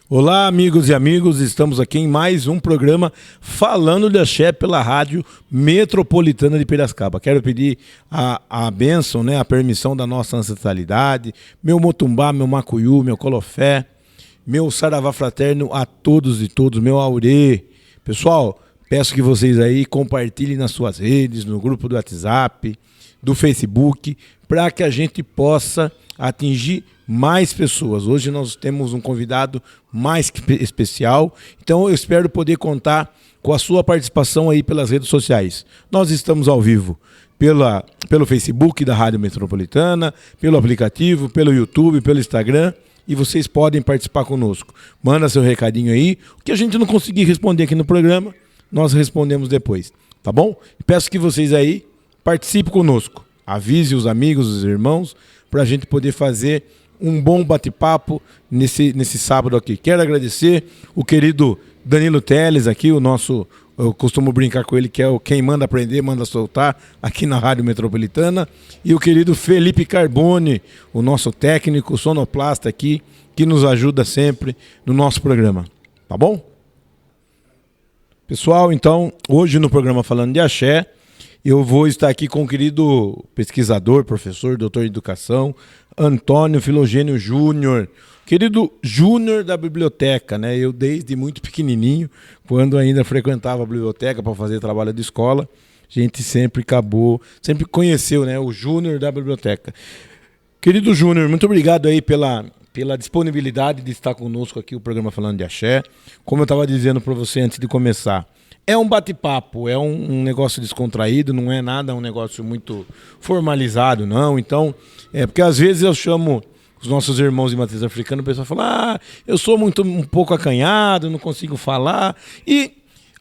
Olá, amigos e amigos, estamos aqui em mais um programa falando de axé pela Rádio Metropolitana de Piracicaba. Quero pedir a bênção, né, a permissão da nossa ancestralidade, meu motumbá, meu macuiú, meu colofé, meu saravá fraterno a todos e todos, meu aurê. Pessoal, peço que vocês aí compartilhem nas suas redes, no grupo do WhatsApp, do Facebook, para que a gente possa atingir mais pessoas. Hoje nós temos um convidado mais que especial, então eu espero poder contar com a sua participação aí pelas redes sociais. Nós estamos ao vivo pelo Facebook da Rádio Metropolitana, pelo aplicativo, pelo YouTube, pelo Instagram, e vocês podem participar conosco. Manda seu recadinho aí, o que a gente não conseguir responder aqui no programa, nós respondemos depois, tá bom? Peço que vocês aí participem conosco, avise os amigos, os irmãos, para a gente poder fazer um bom bate-papo nesse sábado aqui. Quero agradecer o querido Danilo Teles aqui, eu costumo brincar com ele que é quem manda aprender, manda soltar aqui na Rádio Metropolitana, e o querido Felipe Carbone, o nosso técnico sonoplasta aqui, que nos ajuda sempre no nosso programa. Tá bom? Pessoal, então, hoje no programa Falando de Axé, eu vou estar aqui com o querido pesquisador, professor, doutor em educação, Antônio Filogênio Júnior, querido Júnior da biblioteca, né? Eu desde muito pequenininho, quando ainda frequentava a biblioteca para fazer trabalho de escola, a gente sempre conheceu, né, o Júnior da biblioteca. Querido Júnior, muito obrigado aí pela disponibilidade de estar conosco aqui, o programa Falando de Axé. Como eu estava dizendo para você antes de começar, é um bate-papo, é um negócio descontraído, não é nada, um negócio muito formalizado, não. Então, porque às vezes eu chamo os nossos irmãos de matriz africana, o pessoal fala, eu sou um pouco acanhado, não consigo falar. E,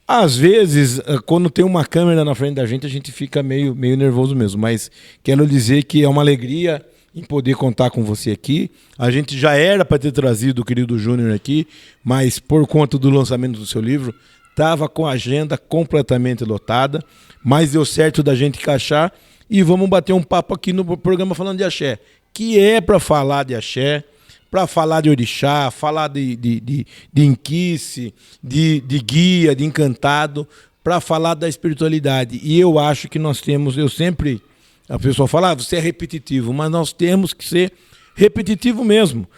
às vezes, quando tem uma câmera na frente da gente, a gente fica meio nervoso mesmo. Mas quero dizer que é uma alegria em poder contar com você aqui. A gente já era para ter trazido o querido Júnior aqui, mas por conta do lançamento do seu livro, estava com a agenda completamente lotada, mas deu certo da gente encaixar e vamos bater um papo aqui no programa Falando de Axé, que é para falar de axé, para falar de orixá, falar de inquice, de guia, de encantado, para falar da espiritualidade. E eu acho que nós temos, a pessoa fala, você é repetitivo, mas nós temos que ser repetitivo mesmo.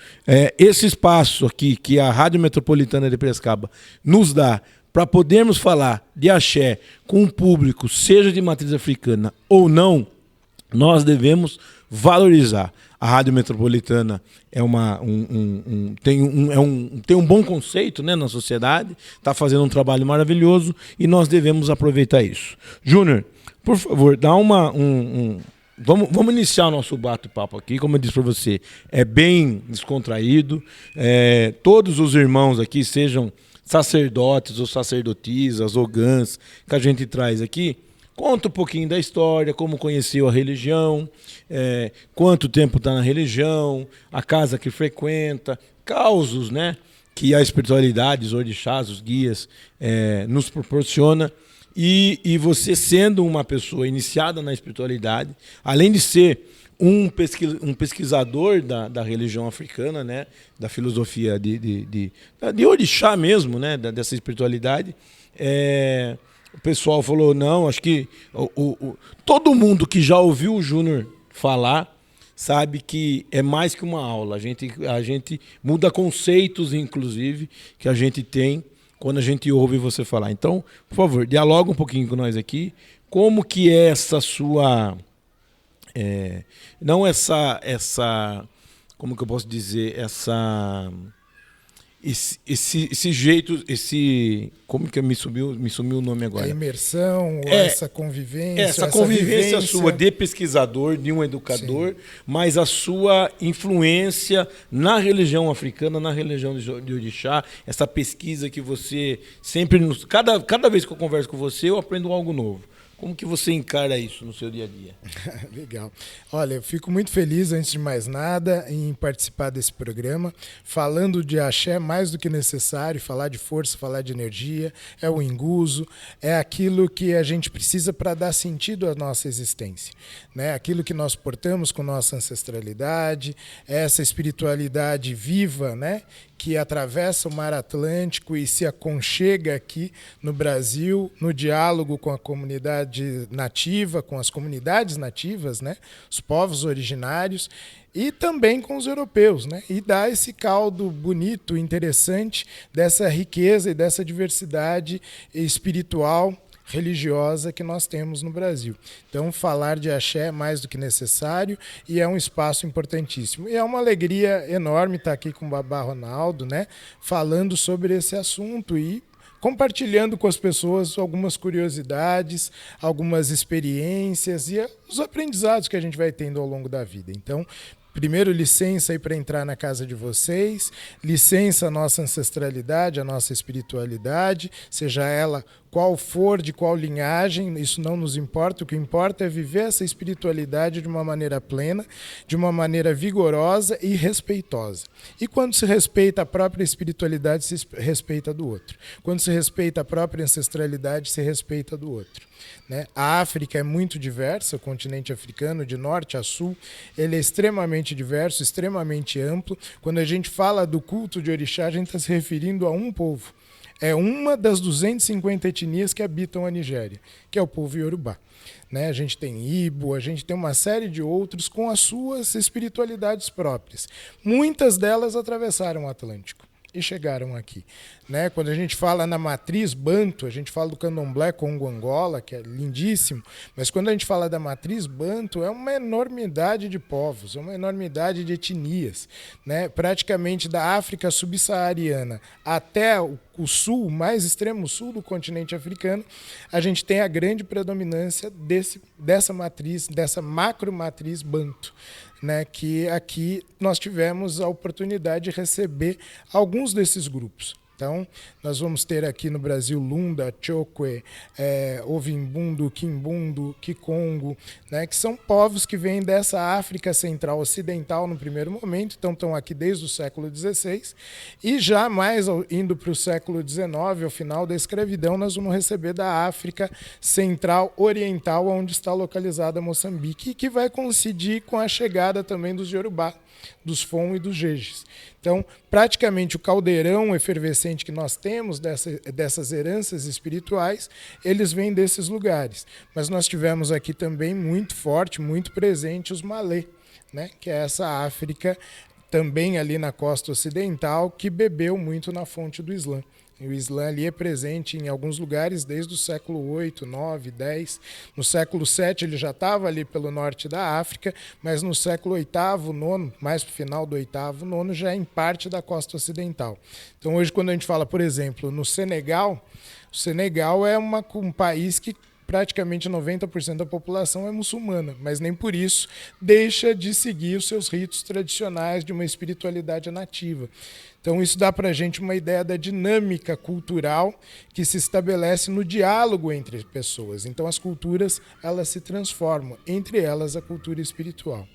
Esse espaço aqui que a Rádio Metropolitana de Piracicaba nos dá para podermos falar de axé com um público, seja de matriz africana ou não, nós devemos valorizar. A Rádio Metropolitana tem um bom conceito, né, na sociedade, está fazendo um trabalho maravilhoso e nós devemos aproveitar isso. Júnior, por favor, dá Vamos iniciar o nosso bate-papo aqui, como eu disse para você, é bem descontraído, todos os irmãos aqui, sejam sacerdotes ou sacerdotisas, ogãs, que a gente traz aqui, conta um pouquinho da história, como conheceu a religião, quanto tempo está na religião, a casa que frequenta, causos, né, que a espiritualidade, os orixás, os guias nos proporciona. E você sendo uma pessoa iniciada na espiritualidade, além de ser um pesquisador da religião africana, né, da filosofia de orixá mesmo, né, dessa espiritualidade, o pessoal falou, não, acho que todo mundo que já ouviu o Júnior falar sabe que é mais que uma aula. A gente muda conceitos, inclusive, que a gente tem quando a gente ouve você falar. Então, por favor, dialoga um pouquinho com nós aqui. Como que é essa sua... não essa... Como que eu posso dizer? Esse jeito... Como que me sumiu o nome agora? A imersão, essa convivência... Essa convivência sua de pesquisador, de um educador, sim, mas a sua influência na religião africana, na religião de orixá, essa pesquisa que você sempre... Cada vez que eu converso com você, eu aprendo algo novo. Como que você encara isso no seu dia a dia? Legal. Olha, eu fico muito feliz, antes de mais nada, em participar desse programa. Falando de axé, mais do que necessário, falar de força, falar de energia, é o enguso, é aquilo que a gente precisa para dar sentido à nossa existência, né? Aquilo que nós portamos com nossa ancestralidade, essa espiritualidade viva, né? que atravessa o Mar Atlântico e se aconchega aqui no Brasil, no diálogo com a comunidade nativa, com as comunidades nativas, né? Os povos originários, e também com os europeus, né? E dá esse caldo bonito, interessante, dessa riqueza e dessa diversidade espiritual, religiosa que nós temos no Brasil. Então, falar de axé é mais do que necessário e é um espaço importantíssimo. E é uma alegria enorme estar aqui com o Babá Ronaldo, né, falando sobre esse assunto e compartilhando com as pessoas algumas curiosidades, algumas experiências e os aprendizados que a gente vai tendo ao longo da vida. Então, primeiro, licença aí para entrar na casa de vocês, licença a nossa ancestralidade, a nossa espiritualidade, seja ela qual for, de qual linhagem, isso não nos importa, o que importa é viver essa espiritualidade de uma maneira plena, de uma maneira vigorosa e respeitosa. E quando se respeita a própria espiritualidade, se respeita a do outro. Quando se respeita a própria ancestralidade, se respeita a do outro. Né? A África é muito diversa, o continente africano, de norte a sul, ele é extremamente diverso, extremamente amplo. Quando a gente fala do culto de orixá, a gente está se referindo a um povo. É uma das 250 etnias que habitam a Nigéria, que é o povo Yorubá. Né? A gente tem Ibo, a gente tem uma série de outros com as suas espiritualidades próprias. Muitas delas atravessaram o Atlântico e chegaram aqui. Né? Quando a gente fala na matriz Banto, a gente fala do candomblé Congo-Angola, que é lindíssimo, mas quando a gente fala da matriz Banto, é uma enormidade de povos, é uma enormidade de etnias. Né? Praticamente da África subsaariana até o sul, o mais extremo sul do continente africano, a gente tem a grande predominância dessa matriz, dessa macro-matriz Banto. Né, que aqui nós tivemos a oportunidade de receber alguns desses grupos. Então, nós vamos ter aqui no Brasil Lunda, Chokwe, Ovimbundo, Quimbundo, Kikongo, né, que são povos que vêm dessa África Central Ocidental no primeiro momento, então estão aqui desde o século XVI, e já mais indo para o século XIX, ao final da escravidão, nós vamos receber da África Central Oriental, onde está localizada Moçambique, e que vai coincidir com a chegada também dos Yorubá, dos Fon e dos Jejes. Então, praticamente o caldeirão efervescente que nós temos dessas heranças espirituais, eles vêm desses lugares. Mas nós tivemos aqui também muito forte, muito presente os Malê, né? Que é essa África também ali na costa ocidental que bebeu muito na fonte do Islã. E o Islã ali é presente em alguns lugares desde o século 8, 9, 10. No século 7 ele já estava ali pelo norte da África, mas no século 8º, 9, mais para o final do 8º, 9, já é em parte da costa ocidental. Então hoje quando a gente fala, por exemplo, no Senegal, o Senegal é um país que praticamente 90% da população é muçulmana, mas nem por isso deixa de seguir os seus ritos tradicionais de uma espiritualidade nativa. Então isso dá para a gente uma ideia da dinâmica cultural que se estabelece no diálogo entre pessoas. Então as culturas elas se transformam, entre elas a cultura espiritual.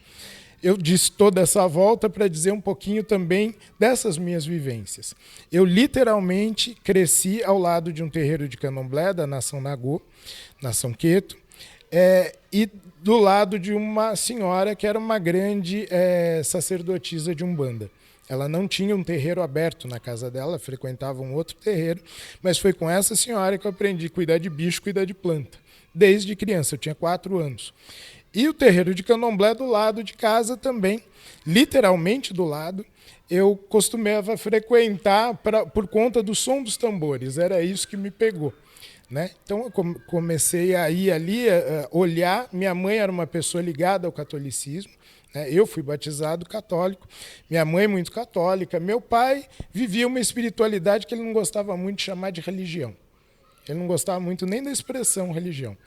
Eu disse toda essa volta para dizer um pouquinho também dessas minhas vivências. Eu literalmente cresci ao lado de um terreiro de candomblé da nação Nagô, nação Queto, e do lado de uma senhora que era uma grande sacerdotisa de Umbanda. Ela não tinha um terreiro aberto na casa dela, frequentava um outro terreiro, mas foi com essa senhora que eu aprendi a cuidar de bicho, cuidar de planta. Desde criança, eu tinha 4 anos. E o terreiro de candomblé do lado de casa também, literalmente do lado, eu costumava frequentar por conta do som dos tambores, era isso que me pegou. Né? Então eu comecei a ir ali, olhar, minha mãe era uma pessoa ligada ao catolicismo, né? Eu fui batizado católico, minha mãe muito católica, meu pai vivia uma espiritualidade que ele não gostava muito de chamar de religião. Ele não gostava muito nem da expressão religião.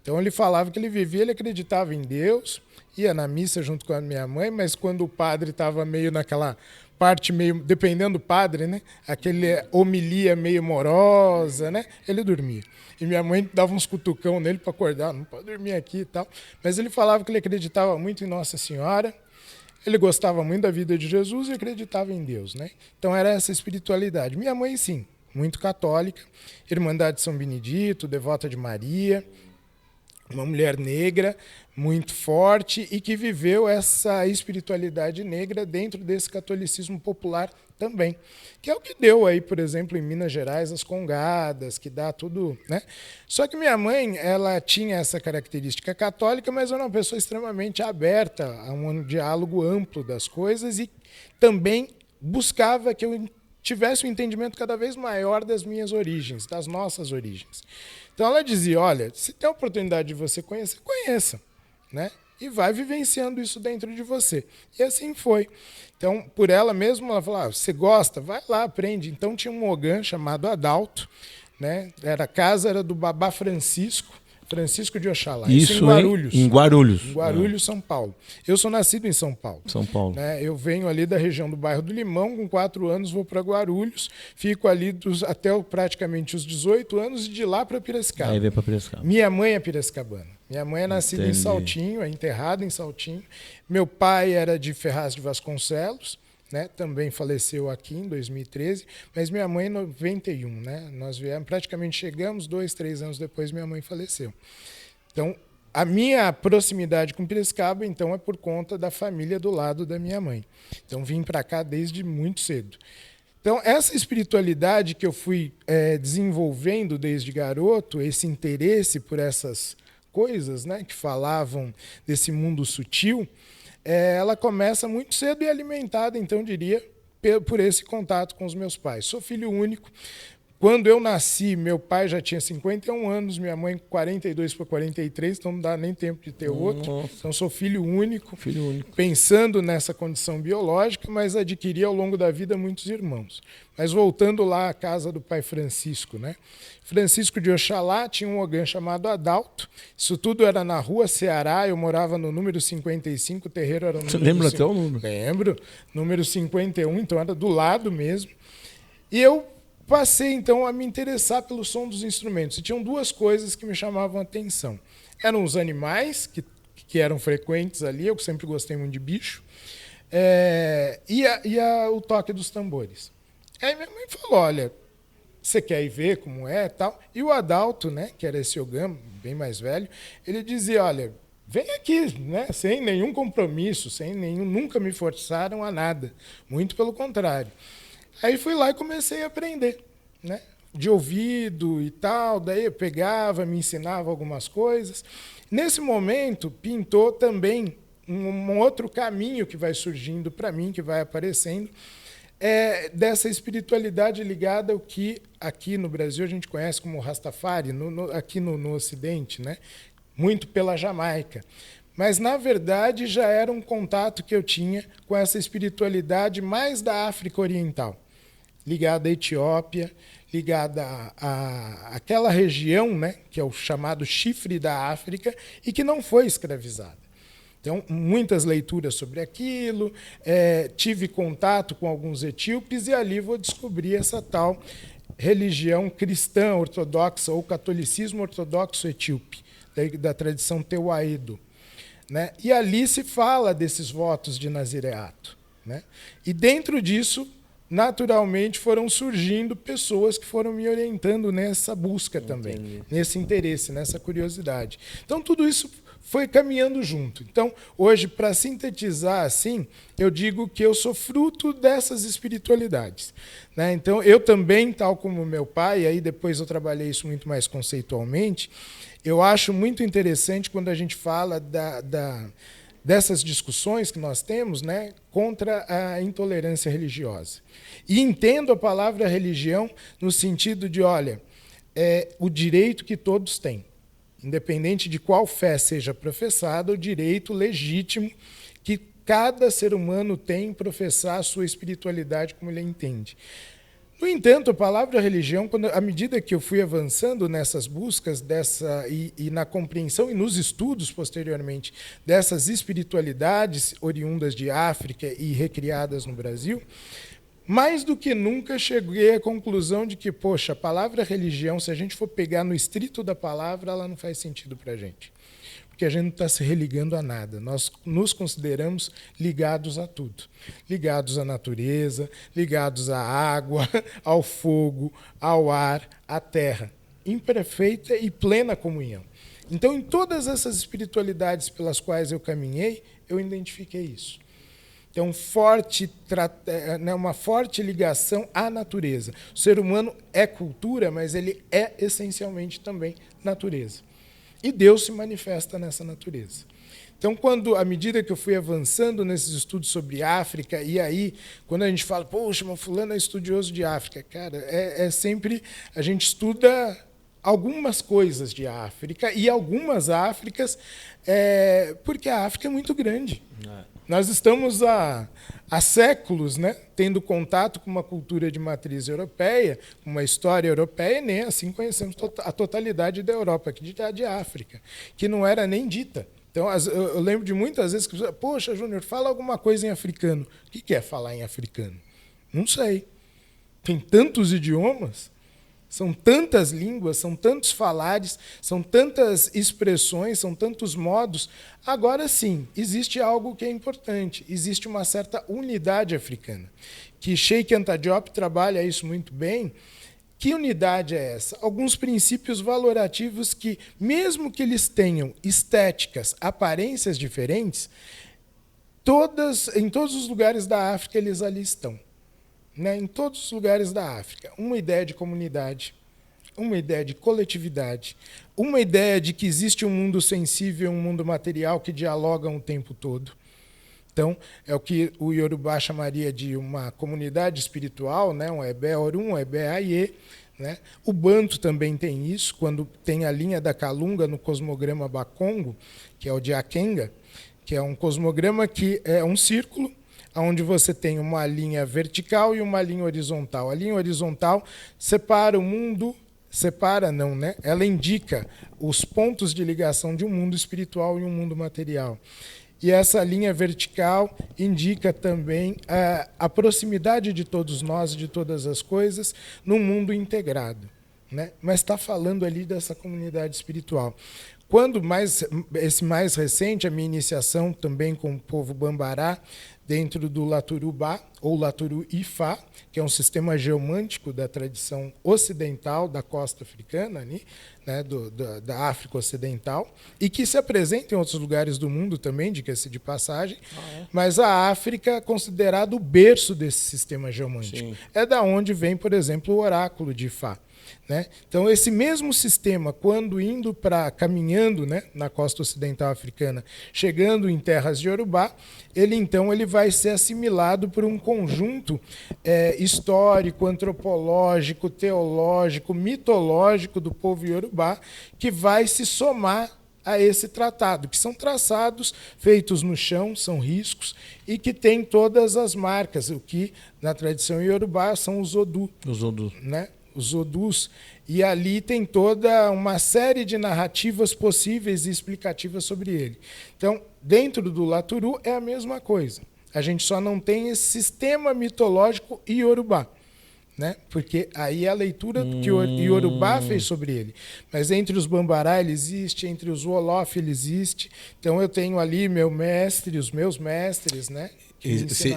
Então ele falava que ele vivia, ele acreditava em Deus, ia na missa junto com a minha mãe, mas quando o padre estava meio naquela parte meio, dependendo do padre, né, aquele homilia meio morosa, né, ele dormia. E minha mãe dava uns cutucão nele para acordar, não pode dormir aqui e tal. Mas ele falava que ele acreditava muito em Nossa Senhora, ele gostava muito da vida de Jesus e acreditava em Deus, né? Então era essa espiritualidade. Minha mãe, sim, muito católica, Irmandade de São Benedito, devota de Maria, uma mulher negra muito forte e que viveu essa espiritualidade negra dentro desse catolicismo popular também, que é o que deu aí, por exemplo, em Minas Gerais, as congadas, que dá tudo, né? Só que minha mãe, ela tinha essa característica católica, mas era uma pessoa extremamente aberta a um diálogo amplo das coisas e também buscava que eu tivesse um entendimento cada vez maior das minhas origens, das nossas origens. Então ela dizia, olha, se tem a oportunidade de você conhecer, conheça, né? E vai vivenciando isso dentro de você. E assim foi. Então, por ela mesma, ela falou, você gosta? Vai lá, aprende. Então tinha um Ogã chamado Adalto, né? A casa era do Babá Francisco de Oxalá. Isso em Guarulhos. Em Guarulhos. Em Guarulhos, São Paulo. Eu sou nascido em São Paulo. São Paulo. Né? Eu venho ali da região do bairro do Limão, com 4 anos vou para Guarulhos, fico ali até praticamente os 18 anos e de lá para Piracicaba. Aí vem para Piracicaba. Minha mãe é piracicabana. Minha mãe é nascida em Saltinho, é enterrada em Saltinho. Meu pai era de Ferraz de Vasconcelos, né? Também faleceu aqui em 2013, mas minha mãe em 91, né? Nós viemos, praticamente chegamos 2, 3 anos depois minha mãe faleceu. Então, a minha proximidade com Piracicaba, então, é por conta da família do lado da minha mãe. Então, vim para cá desde muito cedo. Então, essa espiritualidade que eu fui desenvolvendo desde garoto, esse interesse por essas coisas, né, que falavam desse mundo sutil, ela começa muito cedo e é alimentada, então, diria, por esse contato com os meus pais. Sou filho único. Quando eu nasci, meu pai já tinha 51 anos, minha mãe 42 para 43, então não dá nem tempo de ter outro. Nossa. Então sou filho único, único, pensando nessa condição biológica, mas adquiri ao longo da vida muitos irmãos. Mas voltando lá à casa do pai Francisco, né? Francisco de Oxalá tinha um Ogã chamado Adalto. Isso tudo era na rua Ceará, eu morava no número 55, o terreiro era no número... Você lembra até o número? Lembro, número 51, então era do lado mesmo. E eu passei, então, a me interessar pelo som dos instrumentos. E tinham 2 coisas que me chamavam a atenção. Eram os animais, que eram frequentes ali, eu sempre gostei muito de bicho, o toque dos tambores. Aí minha mãe falou, olha, você quer ir ver como é e tal? E o Adalto, né, que era esse Ogã, bem mais velho, ele dizia, olha, vem aqui, né, sem nenhum compromisso, nunca me forçaram a nada. Muito pelo contrário. Aí fui lá e comecei a aprender, né? De ouvido e tal, daí eu pegava, me ensinava algumas coisas. Nesse momento, pintou também um outro caminho que vai surgindo para mim, que vai aparecendo, dessa espiritualidade ligada ao que aqui no Brasil a gente conhece como Rastafari, aqui no Ocidente, né? Muito pela Jamaica. Mas, na verdade, já era um contato que eu tinha com essa espiritualidade mais da África Oriental, ligada à Etiópia, ligada àquela região, né, que é o chamado chifre da África, e que não foi escravizada. Então, muitas leituras sobre aquilo, tive contato com alguns etíopes, e ali vou descobrir essa tal religião cristã ortodoxa, ou catolicismo ortodoxo etíope, da tradição Tewahedo. Né? E ali se fala desses votos de nazireato. Né? E dentro disso, naturalmente, foram surgindo pessoas que foram me orientando nessa busca também, nesse interesse, nessa curiosidade. Então, tudo isso foi caminhando junto. Então, hoje, para sintetizar assim, eu digo que eu sou fruto dessas espiritualidades. Né? Então, eu também, tal como meu pai, aí depois eu trabalhei isso muito mais conceitualmente, eu acho muito interessante quando a gente fala dessas discussões que nós temos, né, contra a intolerância religiosa. E entendo a palavra religião no sentido de, olha, o direito que todos têm, independente de qual fé seja professada, o direito legítimo que cada ser humano tem em professar a sua espiritualidade como ele entende. No entanto, a palavra religião, à medida que eu fui avançando nessas buscas e na compreensão e nos estudos posteriormente dessas espiritualidades oriundas de África e recriadas no Brasil, mais do que nunca cheguei à conclusão de que, poxa, a palavra religião, se a gente for pegar no estrito da palavra, ela não faz sentido para a gente. Porque a gente não está se religando a nada. Nós nos consideramos ligados a tudo. Ligados à natureza, ligados à água, ao fogo, ao ar, à terra. Em perfeita e plena comunhão. Então, em todas essas espiritualidades pelas quais eu caminhei, eu identifiquei isso. Então, uma forte ligação à natureza. O ser humano é cultura, mas ele é essencialmente também natureza. E Deus se manifesta nessa natureza. Então, à medida que eu fui avançando nesses estudos sobre África, e aí, quando a gente fala, poxa, mas fulano é estudioso de África, cara, sempre, a gente estuda algumas coisas de África, e algumas Áfricas, porque a África é muito grande. Nós estamos há séculos, né, tendo contato com uma cultura de matriz europeia, uma história europeia, e nem assim conhecemos a totalidade da Europa, que de África, que não era nem dita. Então, eu lembro de muitas vezes que você, poxa, Júnior, fala alguma coisa em africano. O que é falar em africano? Não sei. Tem tantos idiomas, são tantas línguas, são tantos falares, são tantas expressões, são tantos modos. Agora sim, existe algo que é importante, existe uma certa unidade africana, que Sheikh Anta Diop trabalha isso muito bem. Que unidade é essa? Alguns princípios valorativos que, mesmo que eles tenham estéticas, aparências diferentes, em todos os lugares da África eles ali estão. Né, em todos os lugares da África, uma ideia de comunidade, uma ideia de coletividade, uma ideia de que existe um mundo sensível, um mundo material que dialogam o tempo todo. Então, é o que o Yorubá chamaria de uma comunidade espiritual, né, um Ebe Orum, um Ebe Aie. Né? O Banto também tem isso, quando tem a linha da Calunga no cosmograma Bakongo, que é o de Akenga, que é um cosmograma que é um círculo, onde você tem uma linha vertical e uma linha horizontal. A linha horizontal separa o mundo, né? Ela indica os pontos de ligação de um mundo espiritual e um mundo material. E essa linha vertical indica também a proximidade de todos nós, de todas as coisas, num mundo integrado. Né? Mas está falando ali dessa comunidade espiritual. Esse mais recente, a minha iniciação também com o povo Bambará, dentro do Laturubá, ou Laturu-Ifá, que é um sistema geomântico da tradição ocidental da costa africana, né, da África Ocidental, e que se apresenta em outros lugares do mundo também, diga-se de passagem, mas a África é considerada o berço desse sistema geomântico. Sim. É da onde vem, por exemplo, o oráculo de Ifá. Né? Então, esse mesmo sistema, quando caminhando, né, na costa ocidental africana, chegando em terras de Yorubá, ele vai ser assimilado por um conjunto histórico, antropológico, teológico, mitológico do povo Yorubá, que vai se somar a esse tratado, que são traçados feitos no chão, são riscos, e que tem todas as marcas, o que na tradição Yorubá são os Odu. Os Odu. Né? Os Odus, e ali tem toda uma série de narrativas possíveis e explicativas sobre ele. Então, dentro do Laturu é a mesma coisa. A gente só não tem esse sistema mitológico Yorubá, né? Porque aí é a leitura que o Yorubá fez sobre ele. Mas entre os Bambará ele existe, entre os Wolof ele existe. Então eu tenho ali os meus mestres, né?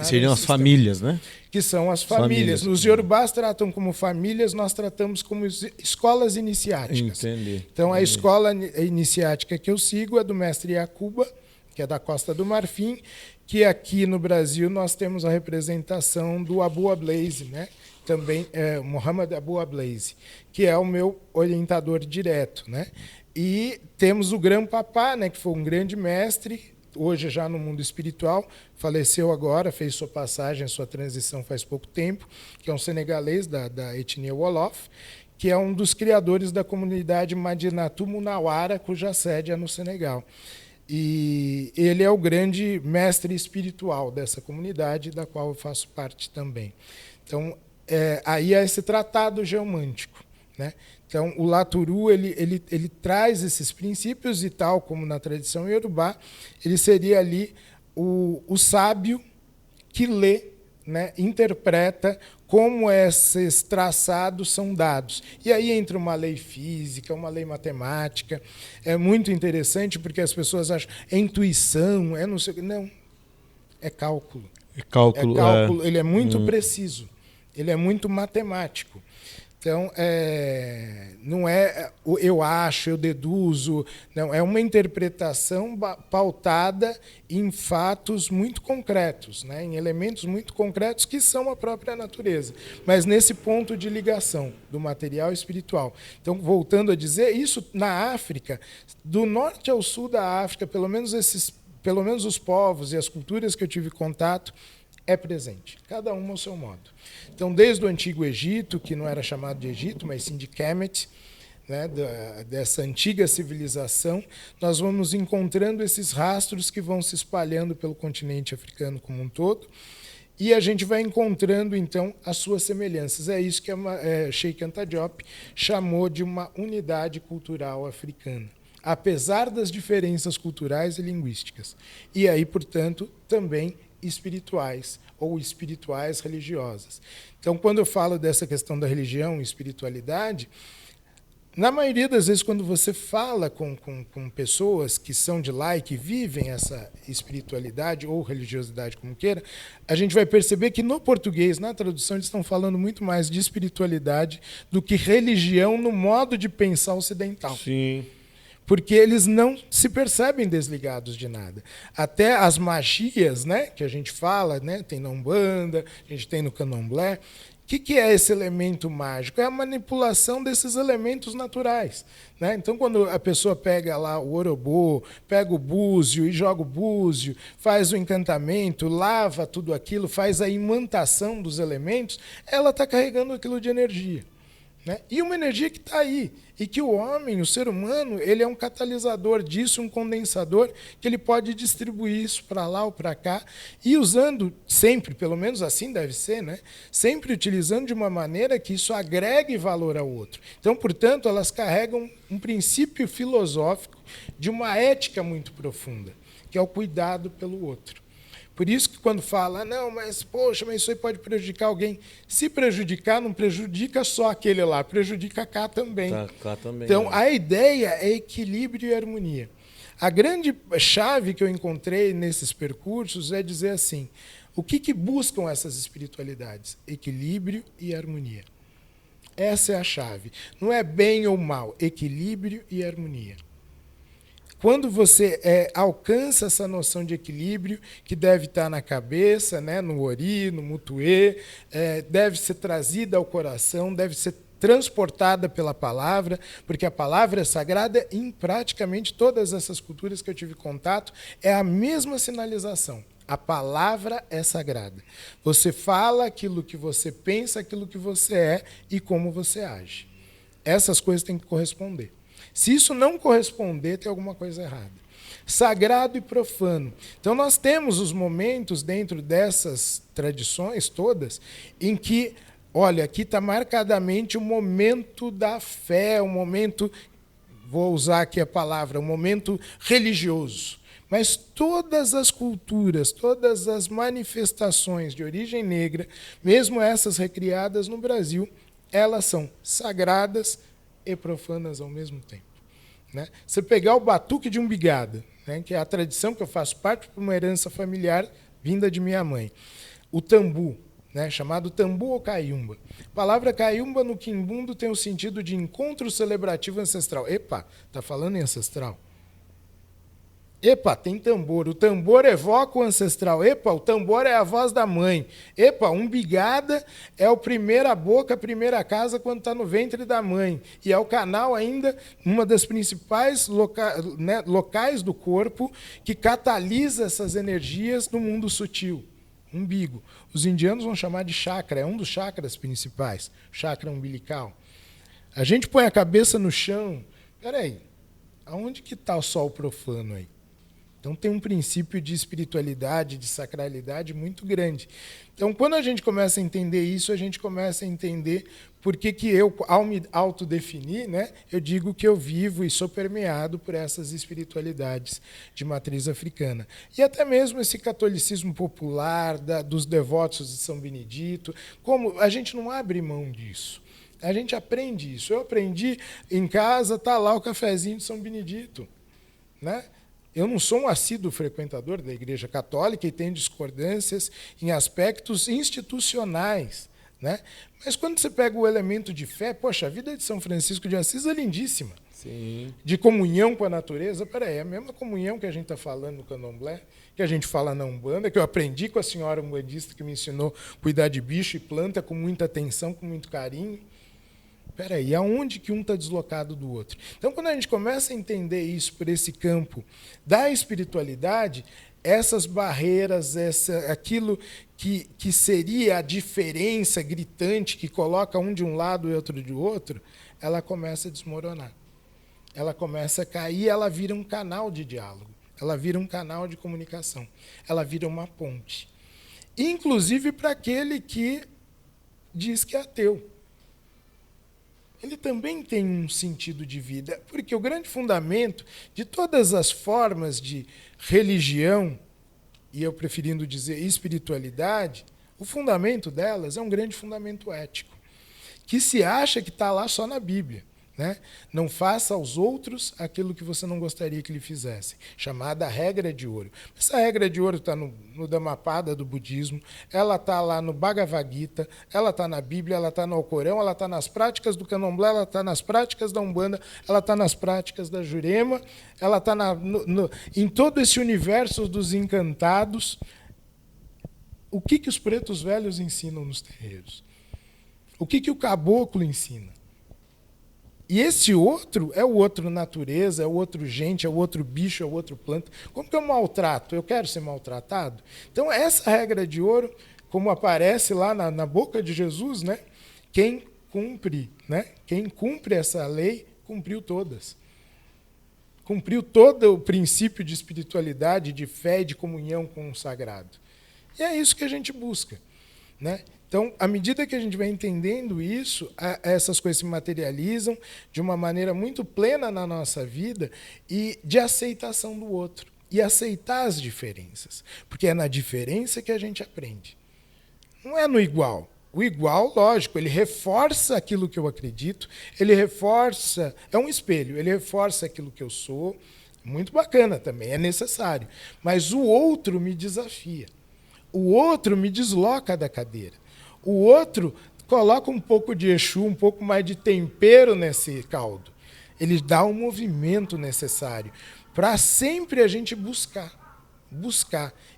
Seriam as famílias, né? Que são as famílias. Os Yorubás tratam como famílias, nós tratamos como escolas iniciáticas. Entendi. Então, a escola iniciática que eu sigo é do mestre Yacuba, que é da Costa do Marfim, que aqui no Brasil nós temos a representação do Abu Ablaze, né? Também é Muhammad Abu Ablaze, que é o meu orientador direto, né? E temos o Grã-Papá, né, que foi um grande mestre, hoje já no mundo espiritual, faleceu agora, fez sua passagem, sua transição faz pouco tempo, que é um senegalês da etnia Wolof, que é um dos criadores da comunidade Madinatu Munawara, cuja sede é no Senegal. E ele é o grande mestre espiritual dessa comunidade, da qual eu faço parte também. Então, aí é esse tratado geomântico, né? Então, o Laturu ele traz esses princípios e tal, como na tradição Yorubá, ele seria ali o sábio que lê, né, interpreta como esses traçados são dados. E aí entra uma lei física, uma lei matemática. É muito interessante porque as pessoas acham intuição, não sei o que. Não, é cálculo. É cálculo. Ele é muito preciso, ele é muito matemático. Então, não é eu acho, eu deduzo, não, é uma interpretação pautada em fatos muito concretos, né, em elementos muito concretos que são a própria natureza, mas nesse ponto de ligação do material e espiritual. Então, voltando a dizer, isso na África, do norte ao sul da África, pelo menos os povos e as culturas que eu tive contato, é presente, cada um ao seu modo. Então, desde o Antigo Egito, que não era chamado de Egito, mas sim de Kemet, né, dessa antiga civilização, nós vamos encontrando esses rastros que vão se espalhando pelo continente africano como um todo, e a gente vai encontrando, então, as suas semelhanças. É isso que Sheikh Anta Diop chamou de uma unidade cultural africana, apesar das diferenças culturais e linguísticas. E aí, portanto, também espirituais ou espirituais religiosas. Então, quando eu falo dessa questão da religião e espiritualidade, na maioria das vezes, quando você fala com pessoas que são de lá e que vivem essa espiritualidade ou religiosidade, como queira, a gente vai perceber que no português, na tradução, eles estão falando muito mais de espiritualidade do que religião no modo de pensar ocidental. Sim. Porque eles não se percebem desligados de nada. Até as magias, né, que a gente fala, né, tem na Umbanda, a gente tem no Candomblé. O que é esse elemento mágico? É a manipulação desses elementos naturais, né? Então, quando a pessoa pega lá o orobô, pega o búzio e joga o búzio, faz o encantamento, lava tudo aquilo, faz a imantação dos elementos, ela está carregando aquilo de energia. Né? E uma energia que está aí, e que o homem, o ser humano, ele é um catalisador disso, um condensador, que ele pode distribuir isso para lá ou para cá, e usando sempre, pelo menos assim deve ser, né? Sempre utilizando de uma maneira que isso agregue valor ao outro. Então, portanto, elas carregam um princípio filosófico de uma ética muito profunda, que é o cuidado pelo outro. Por isso que quando fala, não, mas poxa, mas isso aí pode prejudicar alguém. Se prejudicar, não prejudica só aquele lá, prejudica cá também. Cá também. Então, a ideia é equilíbrio e harmonia. A grande chave que eu encontrei nesses percursos é dizer assim, o que buscam essas espiritualidades? Equilíbrio e harmonia. Essa é a chave. Não é bem ou mal, equilíbrio e harmonia. Quando você alcança essa noção de equilíbrio, que deve estar na cabeça, né, no ori, no mutuê, deve ser trazida ao coração, deve ser transportada pela palavra, porque a palavra é sagrada em praticamente todas essas culturas que eu tive contato, é a mesma sinalização. A palavra é sagrada. Você fala aquilo que você pensa, aquilo que você é e como você age. Essas coisas têm que corresponder. Se isso não corresponder, tem alguma coisa errada. Sagrado e profano. Então, nós temos os momentos dentro dessas tradições todas em que, olha, aqui está marcadamente o momento da fé, o momento, vou usar aqui a palavra, o momento religioso. Mas todas as culturas, todas as manifestações de origem negra, mesmo essas recriadas no Brasil, elas são sagradas e profanas ao mesmo tempo. Né? Você pegar o batuque de umbigada, né, que é a tradição que eu faço parte de uma herança familiar vinda de minha mãe. O tambu, né, chamado tambu ou caiumba. A palavra caiumba no quimbundo tem o sentido de encontro celebrativo ancestral. Epa, está falando em ancestral? Epa, tem tambor. O tambor evoca o ancestral. Epa, o tambor é a voz da mãe. Epa, umbigada é o primeira boca, a primeira casa quando está no ventre da mãe. E é o canal ainda, uma das principais locais do corpo que catalisa essas energias no mundo sutil. Umbigo. Os indianos vão chamar de chakra, é um dos chakras principais, chakra umbilical. A gente põe a cabeça no chão. Peraí, aonde que está o sol profano aí? Então tem um princípio de espiritualidade, de sacralidade muito grande. Então, quando a gente começa a entender isso, a gente começa a entender por que eu, ao me autodefinir, né, eu digo que eu vivo e sou permeado por essas espiritualidades de matriz africana. E até mesmo esse catolicismo popular dos devotos de São Benedito, como a gente não abre mão disso. A gente aprende isso. Eu aprendi em casa, está lá o cafezinho de São Benedito, né? Eu não sou um assíduo frequentador da Igreja Católica e tenho discordâncias em aspectos institucionais. né? Mas quando você pega o elemento de fé, poxa, a vida de São Francisco de Assis é lindíssima. Sim. De comunhão com a natureza. Peraí, é a mesma comunhão que a gente está falando no candomblé, que a gente fala na Umbanda, que eu aprendi com a senhora umbandista que me ensinou a cuidar de bicho e planta com muita atenção, com muito carinho. Peraí, aonde que um está deslocado do outro? Então, quando a gente começa a entender isso por esse campo da espiritualidade, essas barreiras, aquilo que seria a diferença gritante que coloca um de um lado e outro de outro, ela começa a desmoronar. Ela começa a cair, ela vira um canal de diálogo, ela vira um canal de comunicação, ela vira uma ponte. Inclusive para aquele que diz que é ateu. Ele também tem um sentido de vida, porque o grande fundamento de todas as formas de religião, e eu preferindo dizer espiritualidade, o fundamento delas é um grande fundamento ético, que se acha que está lá só na Bíblia. Né? Não faça aos outros aquilo que você não gostaria que lhe fizessem, chamada regra de ouro. Essa regra de ouro está no Dhammapada do budismo, ela está lá no Bhagavad Gita, ela está na Bíblia, ela está no Alcorão, ela está nas práticas do Candomblé, ela está nas práticas da Umbanda, ela está nas práticas da Jurema, ela está em todo esse universo dos encantados. O que os pretos velhos ensinam nos terreiros? O que o caboclo ensina? E esse outro é o outro natureza, é o outro gente, é o outro bicho, é o outro planta. Como que eu maltrato? Eu quero ser maltratado? Então, essa regra de ouro, como aparece lá na boca de Jesus, né? Quem cumpre essa lei, cumpriu todas. Cumpriu todo o princípio de espiritualidade, de fé e de comunhão com o sagrado. E é isso que a gente busca, né? Então, à medida que a gente vai entendendo isso, essas coisas se materializam de uma maneira muito plena na nossa vida e de aceitação do outro. E aceitar as diferenças. Porque é na diferença que a gente aprende. Não é no igual. O igual, lógico, ele reforça aquilo que eu acredito, ele reforça, é um espelho, ele reforça aquilo que eu sou. Muito bacana também, é necessário. Mas o outro me desafia. O outro me desloca da cadeira. O outro coloca um pouco de Exu, um pouco mais de tempero nesse caldo. Ele dá o movimento necessário para sempre a gente buscar.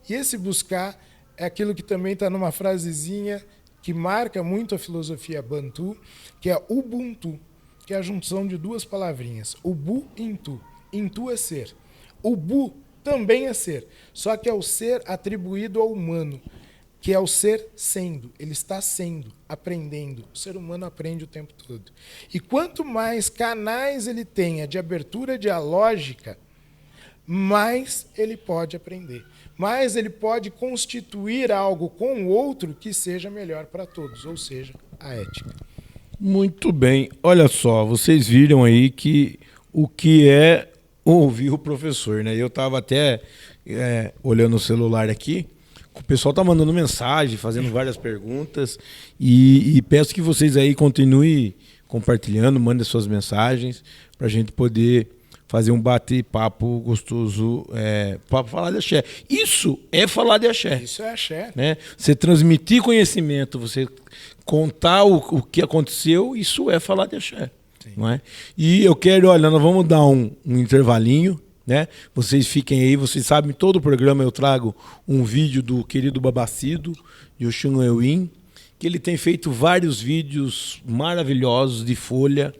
E esse buscar é aquilo que também está numa frasezinha que marca muito a filosofia Bantu, que é Ubuntu, que é a junção de duas palavrinhas. Ubu e Intu. Intu é ser. Ubu também é ser, só que é o ser atribuído ao humano, que é o ser sendo. Ele está sendo, aprendendo. O ser humano aprende o tempo todo. E quanto mais canais ele tenha de abertura dialógica, mais ele pode aprender. Mais ele pode constituir algo com o outro que seja melhor para todos, ou seja, a ética. Muito bem. Olha só, vocês viram aí que o que é ouvir o professor, né? Eu estava até olhando o celular aqui. O pessoal tá mandando mensagem, fazendo várias perguntas e peço que vocês aí continuem compartilhando, mandem suas mensagens para a gente poder fazer um bate-papo gostoso para falar de axé. Isso é falar de axé. Isso é axé. Né? Você transmitir conhecimento, você contar o que aconteceu, isso é falar de axé. Não é? E eu quero, olha, nós vamos dar um intervalinho. Né? Vocês fiquem aí, vocês sabem, todo o programa eu trago um vídeo do querido Babacido, de Oxum Ewin, que ele tem feito vários vídeos maravilhosos de folha,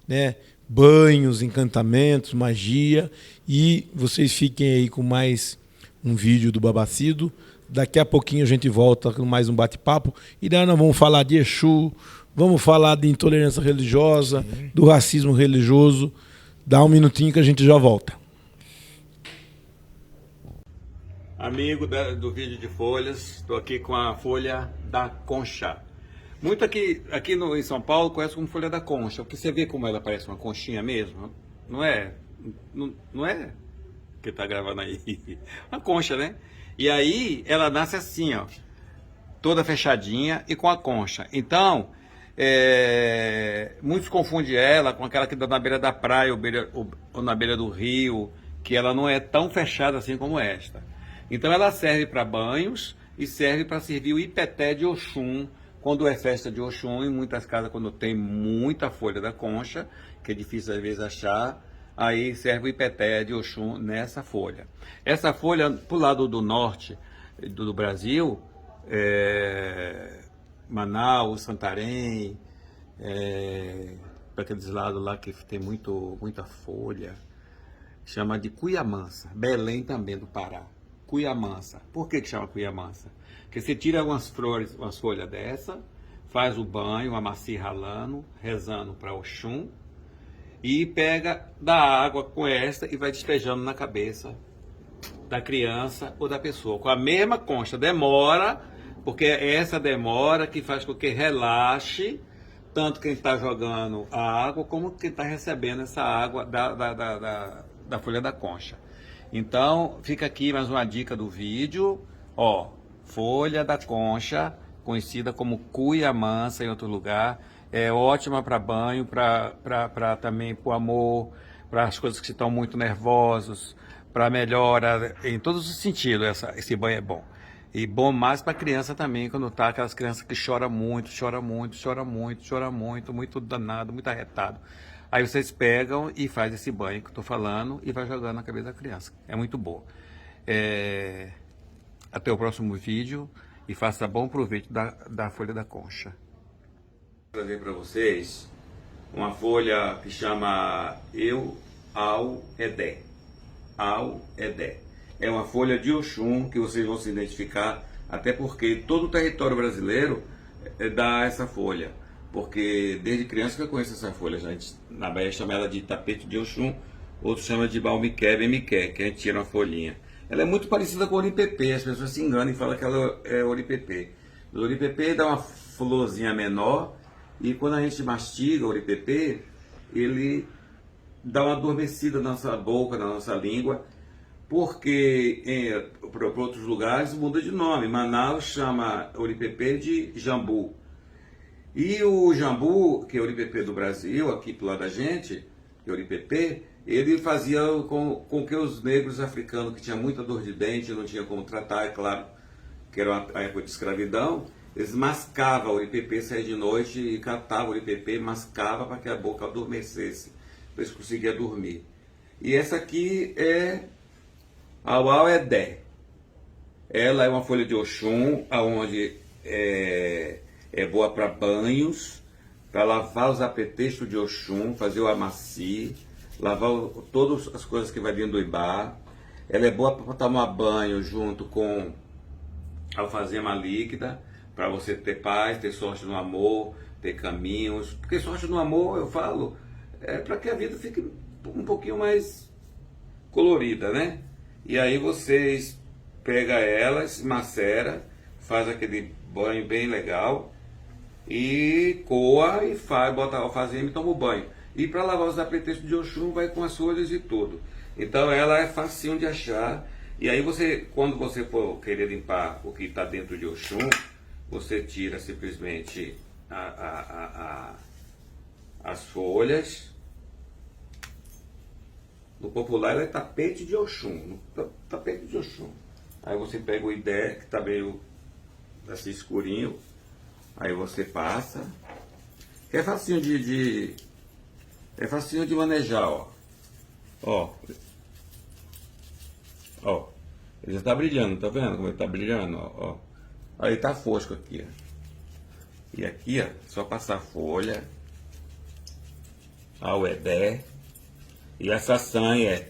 né? Banhos, encantamentos, magia, e vocês fiquem aí com mais um vídeo do Babacido. Daqui a pouquinho a gente volta com mais um bate-papo, e daí nós vamos falar de Exu, vamos falar de intolerância religiosa, do racismo religioso. Dá um minutinho que a gente já volta. Amigo do vídeo de folhas, estou aqui com a folha da concha. Muito aqui em São Paulo conhece como folha da concha, porque você vê como ela parece uma conchinha mesmo, não é? Não é que tá gravando aí? Uma concha, né? E aí ela nasce assim, ó, toda fechadinha e com a concha. Então, muitos confundem ela com aquela que dá na beira da praia ou na beira do rio, que ela não é tão fechada assim como esta. Então ela serve para banhos e serve para servir o ipeté de Oxum Quando é festa de Oxum, em muitas casas, quando tem muita folha da concha, que é difícil às vezes achar, aí serve o ipeté de Oxum nessa folha. Essa folha, pro lado do norte do Brasil, Manaus, Santarém, para aqueles lados lá que tem muita folha, chama de cuiamansa. Belém também do Pará, cuiamansa. Por que chama cuiamansa? Porque você tira umas folhas dessa, faz o banho, amacia ralando, rezando para Oxum, e pega da água com esta e vai despejando na cabeça da criança ou da pessoa, com a mesma concha. Demora, porque é essa demora que faz com que relaxe tanto quem está jogando a água como quem está recebendo essa água da folha da concha. Então, fica aqui mais uma dica do vídeo, ó, folha da concha, conhecida como cuiamansa em outro lugar, é ótima para banho, para também para o amor, para as coisas que estão muito nervosos, para melhora em todos os sentidos, esse banho é bom. E bom mais para criança também, quando tá aquelas crianças que choram muito, muito danado, muito arretado. Aí vocês pegam e faz esse banho que eu estou falando e vai jogando na cabeça da criança. É muito bom. Até o próximo vídeo e faça bom proveito da folha da concha. Vou trazer para vocês uma folha que chama Au-Edé. Au-Edé. É uma folha de Oxum que vocês vão se identificar, até porque todo o território brasileiro dá essa folha. Porque desde criança que eu conheço essa folha, gente. Na Bahia chama ela de tapete de Oxum, outros chamam de balmiqué, bemiqué, que a gente tira uma folhinha. Ela é muito parecida com o oripepê, as pessoas se enganam e falam que ela é oripepê. O oripepê dá uma florzinha menor e quando a gente mastiga o oripepê, ele dá uma adormecida na nossa boca, na nossa língua, porque para outros lugares muda de nome. Manaus chama oripepê de jambu. E o jambu, que é o oripepê do Brasil, aqui pro lado da gente, que é o oripepê, ele fazia com que os negros africanos que tinham muita dor de dente, não tinha como tratar, é claro, que era uma época de escravidão, eles mascavam o oripepê, saíam de noite e catavam o oripepê, mascavam para que a boca adormecesse, para eles conseguiam dormir. E essa aqui é a Au-Edé. Ela é uma folha de Oxum, onde é boa para banhos, para lavar os apetrechos de Oxum, fazer o amaci, lavar todas as coisas que vai dentro do ibá. Ela é boa para tomar banho junto com alfazema líquida, para você ter paz, ter sorte no amor, ter caminhos. Porque sorte no amor, eu falo, é para que a vida fique um pouquinho mais colorida, né? E aí vocês pegam elas, macera, faz aquele banho bem legal e coa e bota alfazema e toma o banho. E para lavar os apetrechos de Oxum vai com as folhas e tudo. Então ela é facinho de achar. E aí você, quando você for querer limpar o que está dentro de Oxum, você tira simplesmente as folhas. No popular ela é tapete de Oxum. Tapete de Oxum. Aí você pega o idé, que está meio assim escurinho. Aí você passa. É facinho é facinho de manejar, ó. Ó. Ele já tá brilhando, tá vendo como ele tá brilhando? Ó. Aí tá fosco aqui, ó. E aqui, ó, só passar a folha. Au-Edé. E essa sanha é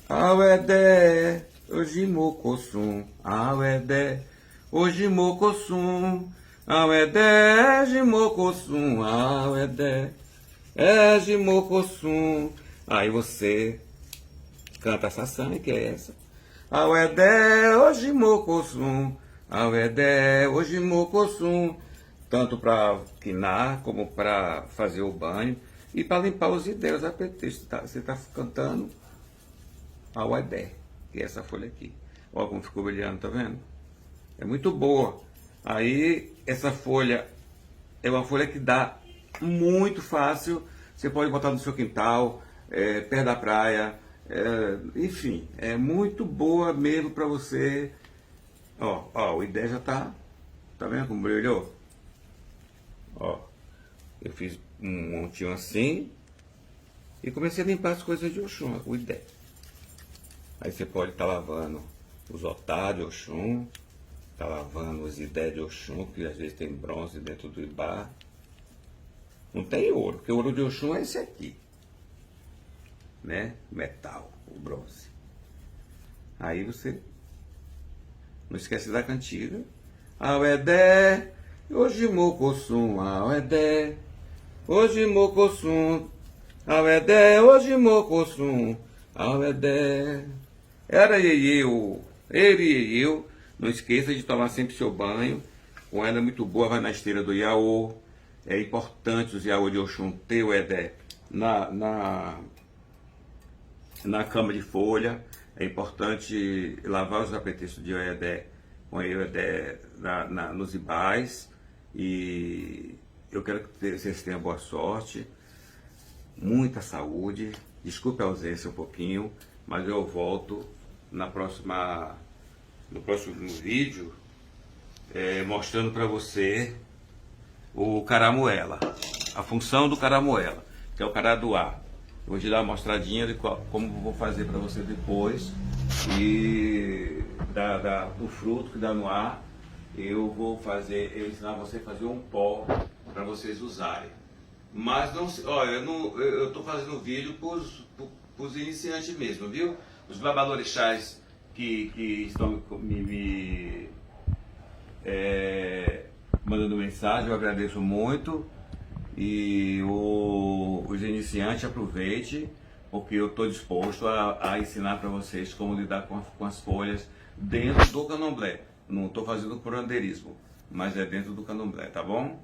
Au-Edé, Ojimocossum, Au-Edé, Ojimocossum, Au-Edé, Jimocossum, Au-Edé, Jimocossum. Aí você canta essa sanha, que é essa. Au-Edé, Ojimocossum, Au-Edé, Ojimocossum. Tanto para quinar como para fazer o banho. E para limpar os ideias apetrechos, você está cantando Au-Edé, que é essa folha aqui. Olha como ficou brilhando, tá vendo? É muito boa. Aí, essa folha é uma folha que dá muito fácil. Você pode botar no seu quintal, perto da praia, enfim. É muito boa mesmo para você. Ó, o idé já tá Tá vendo como brilhou? Ó, eu fiz um montinho assim e comecei a limpar as coisas de Oxum, com ideia. Aí você pode estar lavando os otários de Oxum, tá lavando os ideias de Oxum, que às vezes tem bronze dentro do Ibá. Não tem ouro, porque o ouro de Oxum é esse aqui, né? Metal, o bronze. Aí você não esquece da cantiga. Auedé, hoje mocossum, auedé, hoje mocossum, auedé, hoje mocossum, auedé. Era eu, ele e eu. Não esqueça de tomar sempre seu banho. Com ela é muito boa, vai na esteira do Iaô. É importante os Iaô de Oxum ter o Edé na cama de folha. É importante lavar os apetrechos de Edé com o Edé nos ibás. E eu quero que vocês tenham boa sorte, muita saúde. Desculpe a ausência um pouquinho, mas eu volto no próximo vídeo mostrando para você o caramuela, a função do caramuela, que é o caraduá. Eu vou te dar uma mostradinha de como eu vou fazer para você depois, e do fruto que dá no ar, eu ensinar você a fazer um pó para vocês usarem. Mas não, olha, eu estou fazendo vídeo para os iniciantes mesmo, viu? Os babalorixás que estão me mandando mensagem, eu agradeço muito. E os iniciantes, aproveite, porque eu estou disposto a ensinar para vocês como lidar com as folhas dentro do candomblé. Não estou fazendo curandeirismo, mas é dentro do candomblé, tá bom?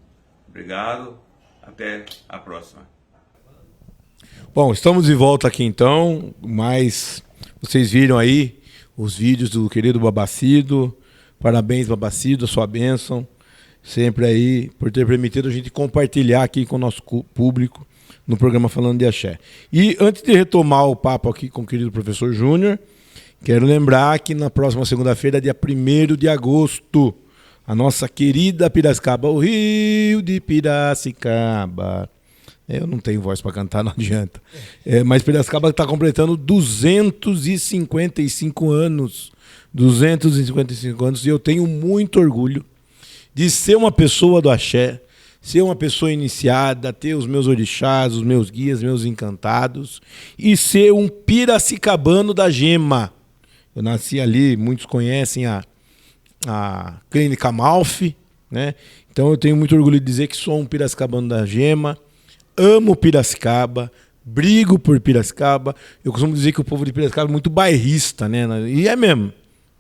Obrigado, até a próxima. Bom, estamos de volta aqui então, mas vocês viram aí os vídeos do querido Babacido. Parabéns, Babacido, a sua bênção, sempre aí, por ter permitido a gente compartilhar aqui com o nosso público no programa Falando de Axé. E antes de retomar o papo aqui com o querido professor Júnior, quero lembrar que na próxima segunda-feira, dia 1º de agosto, a nossa querida Piracicaba, o Rio de Piracicaba. Eu não tenho voz para cantar, não adianta. Mas Piracicaba está completando 255 anos. 255 anos, e eu tenho muito orgulho de ser uma pessoa do axé, ser uma pessoa iniciada, ter os meus orixás, os meus guias, meus encantados, e ser um piracicabano da gema. Eu nasci ali, muitos conhecem a Clínica Malfi, né? Então eu tenho muito orgulho de dizer que sou um piracicabano da gema, amo Piracicaba, brigo por Piracicaba. Eu costumo dizer que o povo de Piracicaba é muito bairrista, né? E é mesmo.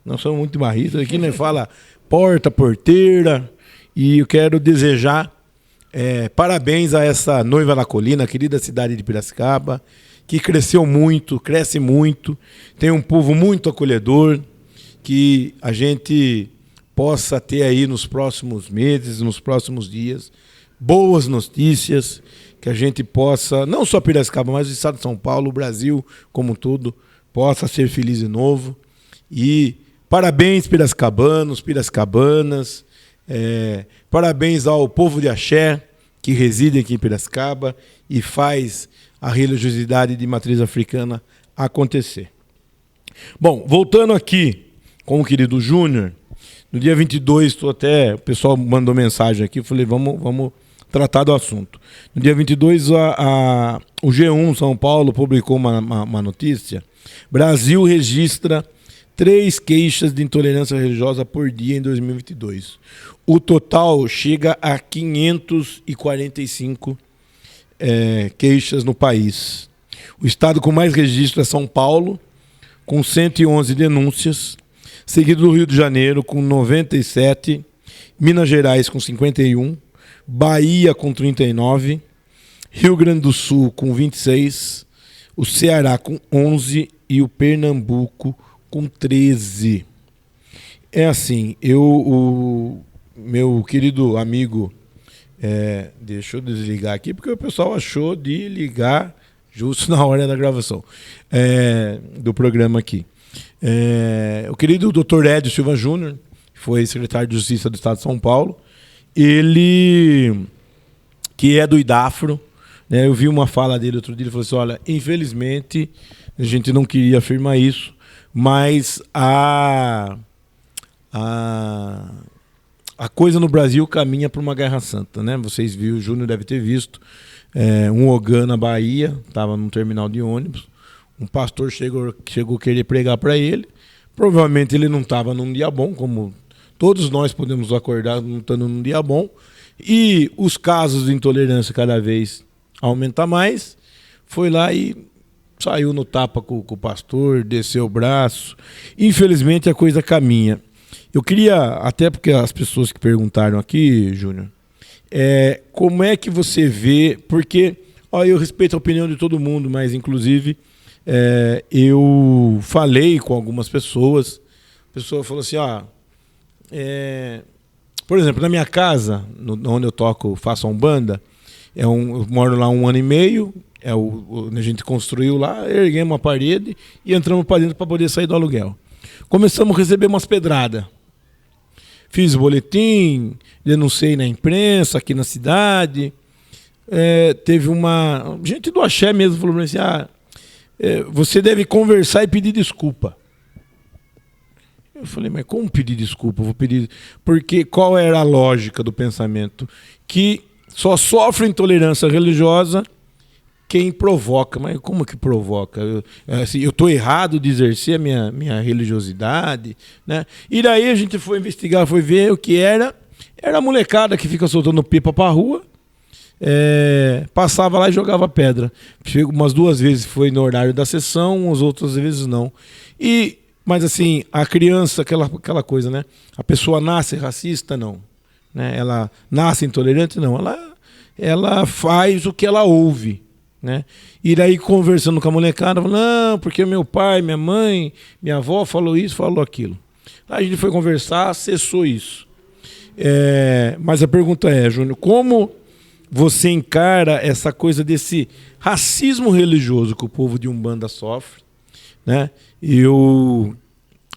Nós somos muito bairristas. Aqui nós fala porta, porteira. E eu quero desejar parabéns a essa noiva na colina, a querida cidade de Piracicaba, que cresceu muito, cresce muito, tem um povo muito acolhedor, que a gente possa ter aí nos próximos meses, nos próximos dias, boas notícias, que a gente possa, não só Piracicaba, mas o estado de São Paulo, o Brasil como um todo, possa ser feliz de novo. E parabéns, piracicabanos, piracicabanas, parabéns ao povo de axé que reside aqui em Piracicaba e faz a religiosidade de matriz africana acontecer. Bom, voltando aqui com o querido Júnior, no dia 22, o pessoal mandou mensagem aqui, eu falei, vamos tratar do assunto. No dia 22, o G1 São Paulo publicou uma notícia. Brasil registra 3 queixas de intolerância religiosa por dia em 2022. O total chega a 545 queixas no país. O estado com mais registro é São Paulo, com 111 denúncias, seguido do Rio de Janeiro, com 97, Minas Gerais, com 51, Bahia, com 39, Rio Grande do Sul, com 26, o Ceará, com 11 e o Pernambuco, com 13. É assim, o meu querido amigo, deixa eu desligar aqui, porque o pessoal achou de ligar justo na hora da gravação do programa aqui. O querido Dr. Edio Silva Júnior foi secretário de Justiça do Estado de São Paulo. Ele, que é do IDAFRO, né, eu vi uma fala dele outro dia, ele falou assim, olha, infelizmente, a gente não queria afirmar isso, mas a coisa no Brasil caminha para uma guerra santa, né? Vocês viram, o Júnior deve ter visto, um Ogã na Bahia, estava num terminal de ônibus, um pastor chegou a querer pregar para ele, provavelmente ele não estava num dia bom, como todos nós podemos acordar não estando num dia bom, e os casos de intolerância cada vez aumentam mais, foi lá e saiu no tapa com o pastor, desceu o braço, infelizmente a coisa caminha. Eu queria, até porque as pessoas que perguntaram aqui, Júnior, como é que você vê, porque eu respeito a opinião de todo mundo, mas inclusive eu falei com algumas pessoas, a pessoa falou assim, por exemplo, na minha casa, onde eu toco, faço a Umbanda, eu moro lá 1 ano e meio, a gente construiu lá, erguemos uma parede e entramos para dentro para poder sair do aluguel. Começamos a receber umas pedradas. Fiz boletim, denunciei na imprensa, aqui na cidade. Teve uma gente do Axé mesmo falou para mim assim, você deve conversar e pedir desculpa. Eu falei, mas como pedir desculpa? Eu vou pedir. Porque qual era a lógica do pensamento? Que só sofre intolerância religiosa quem provoca. Mas como que provoca? Eu estou errado de exercer a minha religiosidade, né? E daí a gente foi investigar, foi ver o que era. Era a molecada que fica soltando pipa para a rua. Passava lá e jogava pedra. Umas 2 vezes foi no horário da sessão, as outras vezes não. Mas assim, a criança, aquela coisa, né? A pessoa nasce racista? Não. Né? Ela nasce intolerante? Não. Ela faz o que ela ouve. Né? E daí conversando com a molecada, falando, não, porque meu pai, minha mãe, minha avó falou isso, falou aquilo. Aí a gente foi conversar, cessou isso. Mas a pergunta Júnior, como você encara essa coisa desse racismo religioso que o povo de Umbanda sofre? Né? Eu,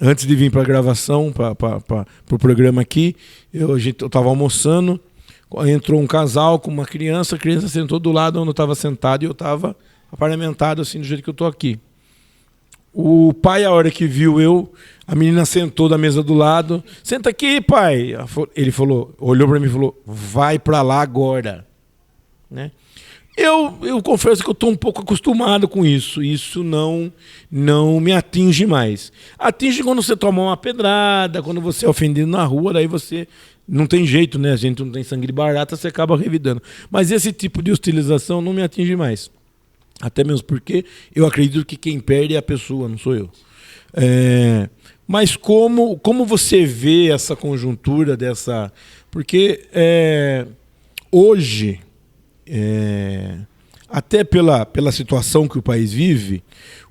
antes de vir para a gravação, para o programa aqui, eu estava almoçando, entrou um casal com uma criança, a criança sentou do lado onde eu estava sentado e eu estava parlamentado assim, do jeito que eu estou aqui. O pai, a hora que viu a menina sentou da mesa do lado, senta aqui, pai. Ele falou, olhou para mim e falou, vai para lá agora. Né? Eu confesso que eu estou um pouco acostumado com isso. Isso não me atinge mais. Atinge quando você toma uma pedrada, quando você é ofendido na rua, daí você não tem jeito, né? A gente não tem sangue de barata, você acaba revidando. Mas esse tipo de hostilização não me atinge mais. Até mesmo porque eu acredito que quem perde é a pessoa, não sou eu. Mas como você vê essa conjuntura dessa... Porque hoje... até pela situação que o país vive,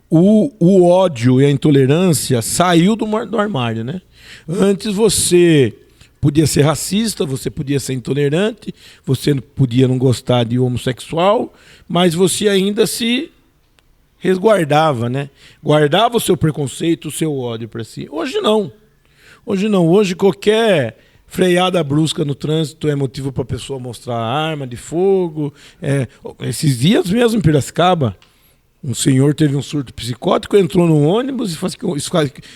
o ódio e a intolerância saiu do armário, né? Antes você podia ser racista, você podia ser intolerante, você podia não gostar de homossexual, mas você ainda se resguardava, né? Guardava o seu preconceito, o seu ódio para si. Hoje não. Hoje qualquer freada brusca no trânsito é motivo para a pessoa mostrar arma de fogo. Esses dias mesmo em Piracicaba, um senhor teve um surto psicótico, entrou no ônibus e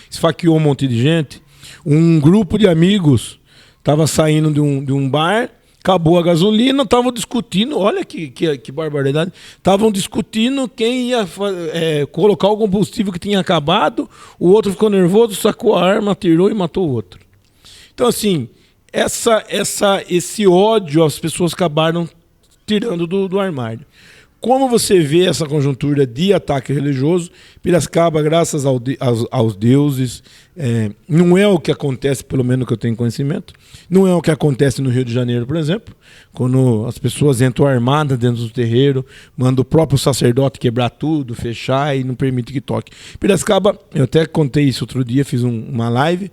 esfaqueou um monte de gente. Um grupo de amigos estava saindo de um bar, acabou a gasolina, estavam discutindo, olha que barbaridade, estavam discutindo quem ia colocar o combustível que tinha acabado, o outro ficou nervoso, sacou a arma, atirou e matou o outro. Então assim, esse ódio as pessoas acabaram tirando do armário. Como você vê essa conjuntura de ataque religioso? Piracicaba, graças aos deuses, não é o que acontece, pelo menos que eu tenho conhecimento, não é o que acontece no Rio de Janeiro, por exemplo, quando as pessoas entram armadas dentro do terreiro, mandam o próprio sacerdote quebrar tudo, fechar e não permite que toque. Piracicaba, eu até contei isso outro dia, fiz uma live,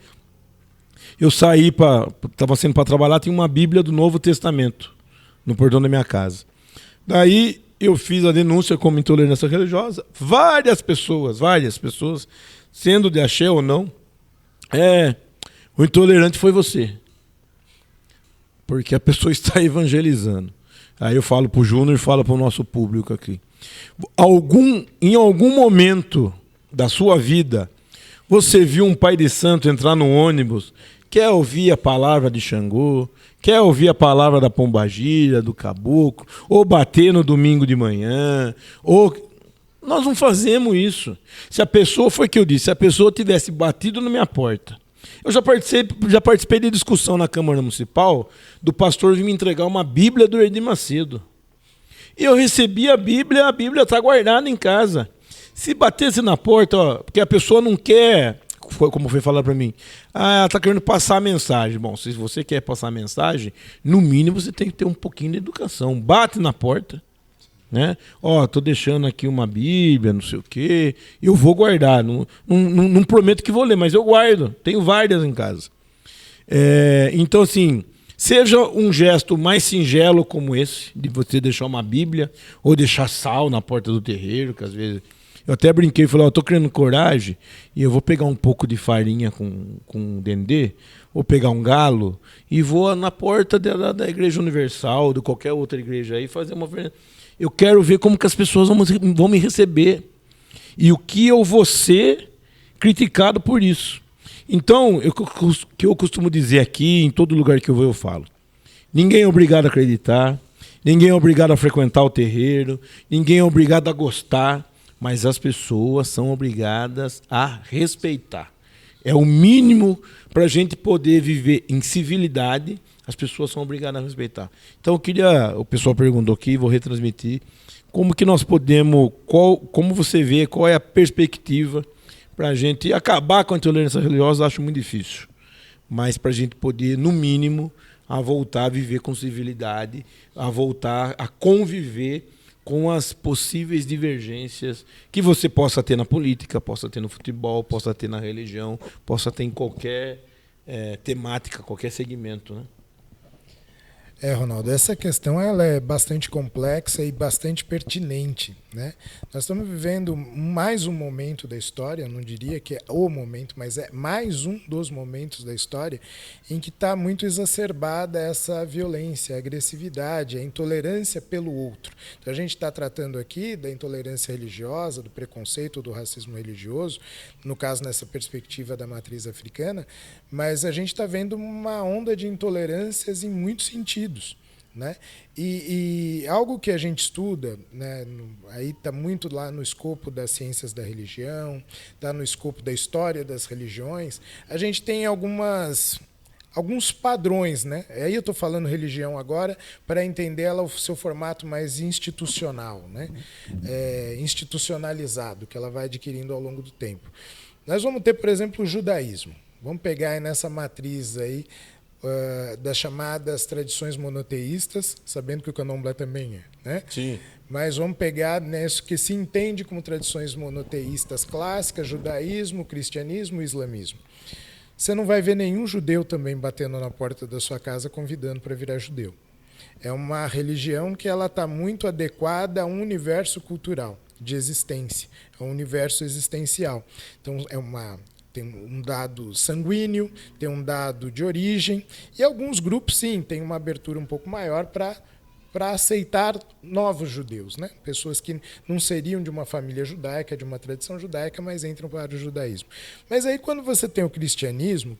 eu saí, estava saindo para trabalhar, tinha uma Bíblia do Novo Testamento no portão da minha casa. Daí eu fiz a denúncia como intolerância religiosa. Várias pessoas, sendo de axé ou não, O intolerante foi você. Porque a pessoa está evangelizando. Aí eu falo para o Júnior e falo para o nosso público aqui. Em algum momento da sua vida, você viu um pai de santo entrar no ônibus, quer ouvir a palavra de Xangô, quer ouvir a palavra da pombagira, do caboclo, ou bater no domingo de manhã, ou... Nós não fazemos isso. Se a pessoa, foi o que eu disse, se a pessoa tivesse batido na minha porta. Eu já participei de discussão na Câmara Municipal do pastor vir me entregar uma Bíblia do Edir Macedo. E eu recebi a Bíblia está guardada em casa. Se batesse na porta, ó, porque a pessoa não quer, como foi falar para mim, ela está querendo passar a mensagem. Bom, se você quer passar a mensagem, no mínimo você tem que ter um pouquinho de educação. Bate na porta. Né? Ó, tô deixando aqui uma Bíblia, não sei o quê. Eu vou guardar. Não prometo que vou ler, mas eu guardo. Tenho várias em casa. Então, assim, seja um gesto mais singelo como esse, de você deixar uma Bíblia, ou deixar sal na porta do terreiro, que às vezes... Eu até brinquei e falei, ó, tô criando coragem, e eu vou pegar um pouco de farinha com dendê, ou pegar um galo, e vou na porta da Igreja Universal, de qualquer outra igreja aí, fazer uma oferenda. Eu quero ver como que as pessoas vão me receber. E o que eu vou ser criticado por isso. Então, o que eu costumo dizer aqui, em todo lugar que eu vou, eu falo. Ninguém é obrigado a acreditar, ninguém é obrigado a frequentar o terreiro, ninguém é obrigado a gostar, mas as pessoas são obrigadas a respeitar. É o mínimo para a gente poder viver em civilidade. As pessoas são obrigadas a respeitar. Então, o pessoal perguntou aqui, vou retransmitir, como que nós podemos, como você vê, qual é a perspectiva para a gente acabar com a intolerância religiosa, acho muito difícil. Mas para a gente poder, no mínimo, a voltar a viver com civilidade, a voltar a conviver com as possíveis divergências que você possa ter na política, possa ter no futebol, possa ter na religião, possa ter em qualquer temática, qualquer segmento, né? Ronaldo, essa questão ela é bastante complexa e bastante pertinente, né? Nós estamos vivendo mais um momento da história, eu não diria que é o momento, mas é mais um dos momentos da história em que está muito exacerbada essa violência, a agressividade, a intolerância pelo outro. Então a gente está tratando aqui da intolerância religiosa, do preconceito, do racismo religioso, no caso nessa perspectiva da matriz africana, mas a gente está vendo uma onda de intolerâncias em muitos sentidos. Né? E algo que a gente estuda, né, aí está muito lá no escopo das ciências da religião, está no escopo da história das religiões, a gente tem alguns padrões, né? Aí eu estou falando religião agora para entender ela o seu formato mais institucional, né? Institucionalizado, que ela vai adquirindo ao longo do tempo. Nós vamos ter, por exemplo, o judaísmo. Vamos pegar aí nessa matriz aí, das chamadas tradições monoteístas, sabendo que o candomblé também né? Sim. Mas vamos pegar nisso que se entende como tradições monoteístas clássicas, judaísmo, cristianismo e islamismo. Você não vai ver nenhum judeu também batendo na porta da sua casa convidando para virar judeu. É uma religião que ela está muito adequada a um universo cultural de existência, a um universo existencial. Então, tem um dado sanguíneo, tem um dado de origem, e alguns grupos, sim, têm uma abertura um pouco maior para aceitar novos judeus, né? Pessoas que não seriam de uma família judaica, de uma tradição judaica, mas entram para o judaísmo. Mas aí, quando você tem o cristianismo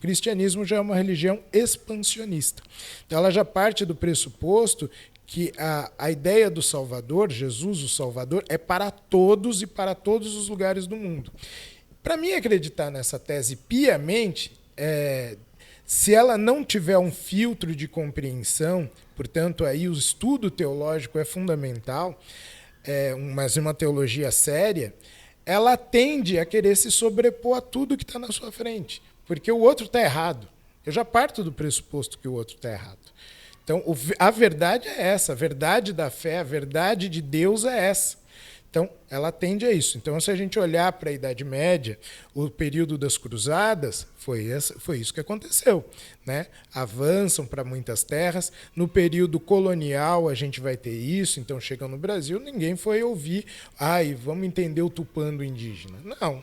já é uma religião expansionista. Então, ela já parte do pressuposto que a ideia do Salvador, Jesus, o Salvador, é para todos e para todos os lugares do mundo. Para mim acreditar nessa tese piamente, se ela não tiver um filtro de compreensão, portanto, aí o estudo teológico é fundamental, mas uma teologia séria, ela tende a querer se sobrepor a tudo que está na sua frente, porque o outro está errado. Eu já parto do pressuposto que o outro está errado. Então, a verdade é essa, a verdade da fé, a verdade de Deus é essa. Então, ela tende a isso. Então, se a gente olhar para a Idade Média, o período das cruzadas, foi isso que aconteceu, né? Avançam para muitas terras. No período colonial, a gente vai ter isso. Então, chegam no Brasil, ninguém foi ouvir, vamos entender o tupã do indígena. Não.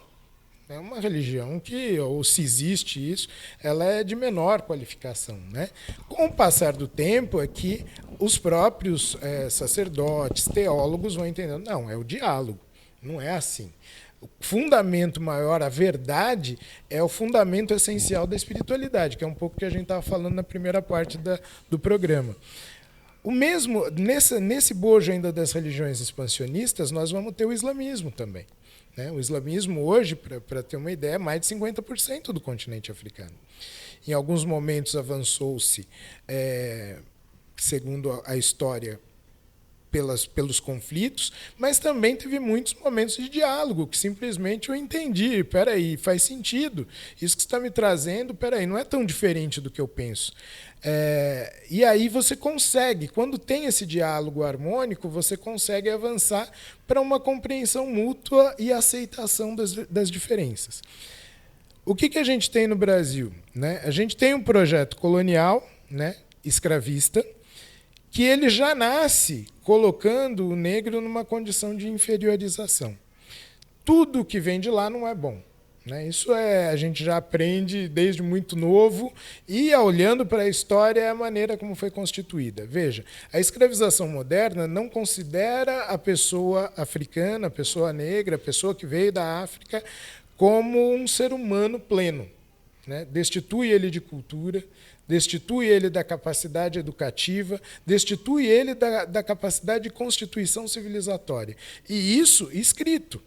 É uma religião que, ou se existe isso, ela é de menor qualificação, né? Com o passar do tempo é que os próprios sacerdotes, teólogos vão entendendo, não, é o diálogo, não é assim. O fundamento maior, a verdade, é o fundamento essencial da espiritualidade, que é um pouco que a gente estava falando na primeira parte do programa. O mesmo, nesse bojo ainda das religiões expansionistas, nós vamos ter o islamismo também. Né? O islamismo hoje, para ter uma ideia, é mais de 50% do continente africano. Em alguns momentos avançou-se, segundo a história, pelos conflitos, mas também teve muitos momentos de diálogo, que simplesmente eu entendi, peraí, faz sentido, isso que você está me trazendo, peraí, não é tão diferente do que eu penso. E aí você consegue, quando tem esse diálogo harmônico, você consegue avançar para uma compreensão mútua e aceitação das diferenças. O que a gente tem no Brasil? Né? A gente tem um projeto colonial, né, escravista, que ele já nasce colocando o negro numa condição de inferiorização. Tudo que vem de lá não é bom. Né? Isso a gente já aprende desde muito novo e, olhando para a história, é a maneira como foi constituída. Veja, a escravização moderna não considera a pessoa africana, a pessoa negra, a pessoa que veio da África, como um ser humano pleno. Né? Destitui ele de cultura, destitui ele da capacidade educativa, destitui ele da capacidade de constituição civilizatória. E isso escrito.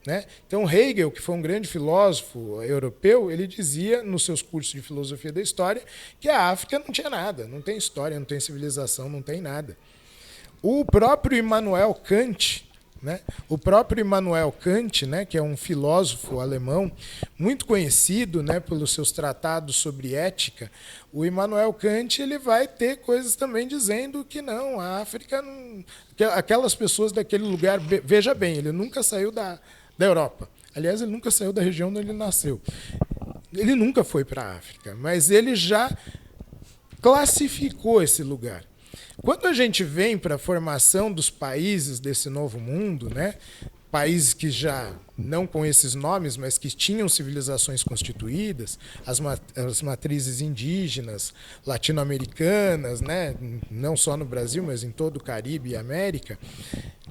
Né? Então, Hegel, que foi um grande filósofo europeu, ele dizia, nos seus cursos de filosofia da história, que a África não tinha nada, não tem história, não tem civilização, não tem nada. O próprio Immanuel Kant, né? Né, que é um filósofo alemão muito conhecido, né, pelos seus tratados sobre ética, o Immanuel Kant ele vai ter coisas também dizendo que não, a África, não, aquelas pessoas daquele lugar, veja bem, ele nunca saiu da Europa. Aliás, ele nunca saiu da região onde ele nasceu. Ele nunca foi para a África, mas ele já classificou esse lugar. Quando a gente vem para a formação dos países desse novo mundo, né, países que já, não com esses nomes, mas que tinham civilizações constituídas, as matrizes indígenas, latino-americanas, né, não só no Brasil, mas em todo o Caribe e América,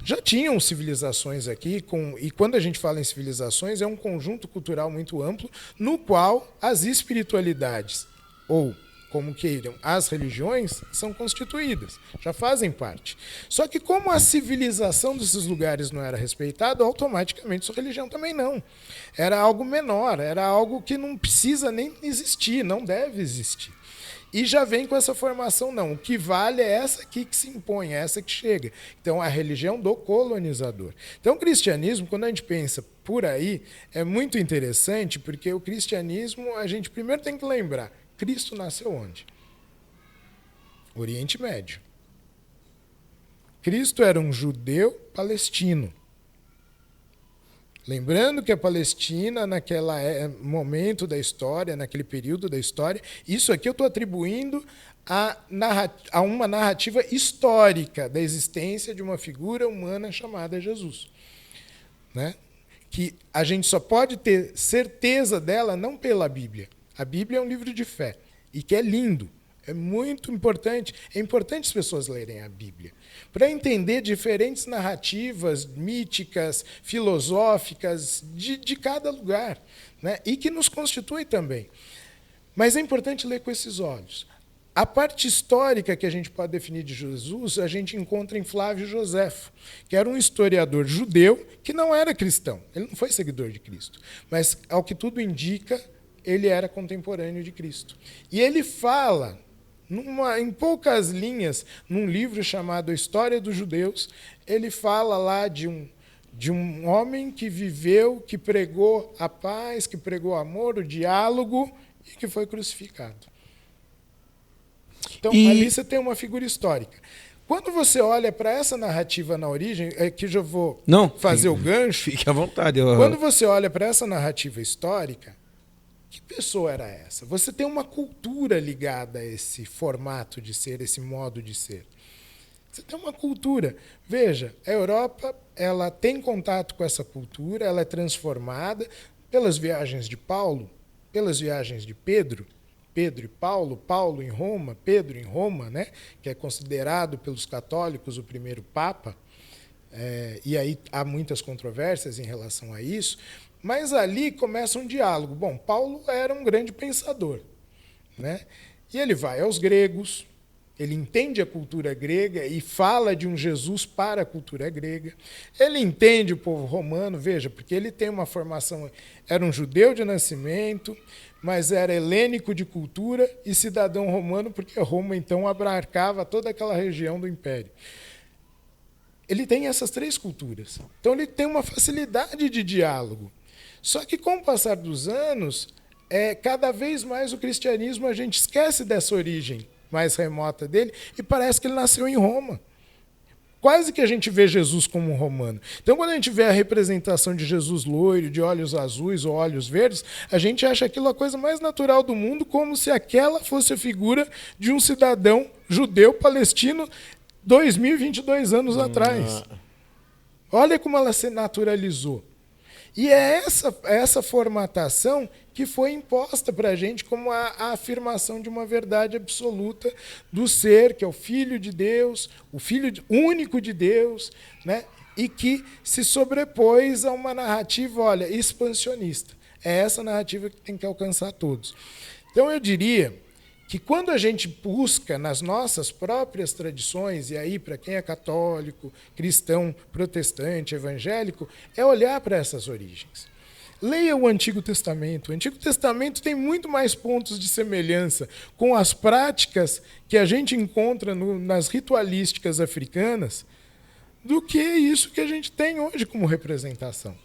já tinham civilizações aqui, e quando a gente fala em civilizações, é um conjunto cultural muito amplo, no qual as espiritualidades, ou como queiram, as religiões são constituídas, já fazem parte. Só que como a civilização desses lugares não era respeitada, automaticamente sua religião também não. Era algo menor, era algo que não precisa nem existir, não deve existir. E já vem com essa formação, não. O que vale é essa aqui que se impõe, é essa que chega. Então, a religião do colonizador. Então, o cristianismo, quando a gente pensa por aí, é muito interessante, porque o cristianismo, a gente primeiro tem que lembrar, Cristo nasceu onde? Oriente Médio. Cristo era um judeu palestino. Lembrando que a Palestina, naquele momento da história, naquele período da história, isso aqui eu estou atribuindo a uma narrativa histórica da existência de uma figura humana chamada Jesus. Né? Que a gente só pode ter certeza dela não pela Bíblia. A Bíblia é um livro de fé, e que é lindo, é muito importante. É importante as pessoas lerem a Bíblia, para entender diferentes narrativas míticas, filosóficas, de cada lugar, né? E que nos constitui também. Mas é importante ler com esses olhos. A parte histórica que a gente pode definir de Jesus, a gente encontra em Flávio Joséfo, que era um historiador judeu que não era cristão, ele não foi seguidor de Cristo, mas, ao que tudo indica, ele era contemporâneo de Cristo. E ele fala, em poucas linhas, num livro chamado História dos Judeus, ele fala lá de um homem que viveu, que pregou a paz, que pregou o amor, o diálogo, e que foi crucificado. Então, ali você tem uma figura histórica. Quando você olha para essa narrativa na origem, que eu já vou fazer o gancho. Fique à vontade. Quando você olha para essa narrativa histórica, que pessoa era essa? Você tem uma cultura ligada a esse formato de ser, esse modo de ser. Você tem uma cultura. Veja, a Europa ela tem contato com essa cultura, ela é transformada. pelas viagens de Paulo, pelas viagens de Pedro e Paulo, Paulo em Roma, Pedro em Roma, né, que é considerado pelos católicos o primeiro Papa, e aí há muitas controvérsias em relação a isso, mas ali começa um diálogo. Bom, Paulo era um grande pensador, né, e ele vai aos gregos, ele entende a cultura grega e fala de um Jesus para a cultura grega. Ele entende o povo romano, veja, porque ele tem uma formação, era um judeu de nascimento, mas era helênico de cultura e cidadão romano, porque Roma, então, abarcava toda aquela região do Império. Ele tem essas 3 culturas. Então, ele tem uma facilidade de diálogo. Só que, com o passar dos anos, cada vez mais o cristianismo, a gente esquece dessa origem mais remota dele, e parece que ele nasceu em Roma. Quase que a gente vê Jesus como um romano. Então, quando a gente vê a representação de Jesus loiro, de olhos azuis ou olhos verdes, a gente acha aquilo a coisa mais natural do mundo, como se aquela fosse a figura de um cidadão judeu palestino 2022 anos atrás. Olha como ela se naturalizou. E é essa formatação que foi imposta para a gente como a afirmação de uma verdade absoluta do ser, que é o Filho de Deus, o Filho único de Deus, né? E que se sobrepôs a uma narrativa, olha, expansionista. É essa narrativa que tem que alcançar todos. Então, eu diria que quando a gente busca nas nossas próprias tradições, e aí para quem é católico, cristão, protestante, evangélico, é olhar para essas origens. Leia o Antigo Testamento. O Antigo Testamento tem muito mais pontos de semelhança com as práticas que a gente encontra nas ritualísticas africanas do que isso que a gente tem hoje como representação.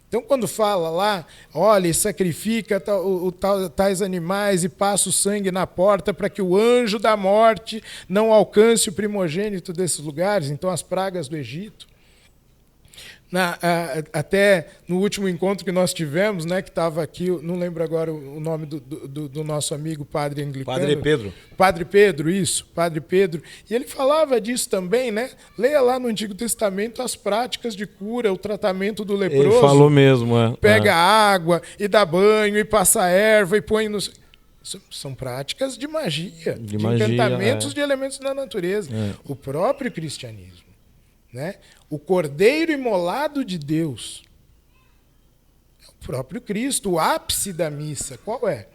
Então, quando fala lá, olha, e sacrifica tais animais e passa o sangue na porta para que o anjo da morte não alcance o primogênito desses lugares, então as pragas do Egito. Até no último encontro que nós tivemos, né, que estava aqui, não lembro agora o nome do nosso amigo padre anglicano. Padre Pedro. Padre Pedro, isso, Padre Pedro. E ele falava disso também, né? Leia lá no Antigo Testamento as práticas de cura, o tratamento do leproso. Ele falou mesmo, Pega água e dá banho e passa erva e põe no... São práticas de magia, de encantamentos de elementos da natureza. O próprio cristianismo. Né? O Cordeiro imolado de Deus é o próprio Cristo, o ápice da missa. Qual é?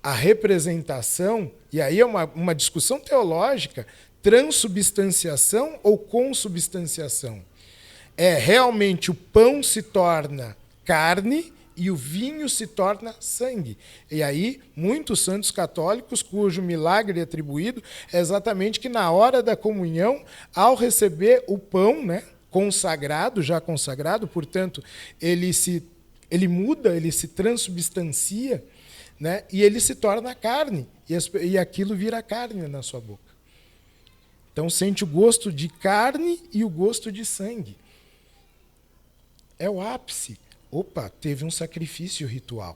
A representação, e aí é uma discussão teológica, transubstanciação ou consubstanciação. É realmente o pão se torna carne e o vinho se torna sangue. E aí, muitos santos católicos, cujo milagre é atribuído é exatamente que na hora da comunhão, ao receber o pão, né, consagrado, já consagrado, portanto, ele muda, ele se transubstancia, né, e ele se torna carne, e aquilo vira carne na sua boca. Então, sente o gosto de carne e o gosto de sangue. É o ápice. Opa, teve um sacrifício ritual.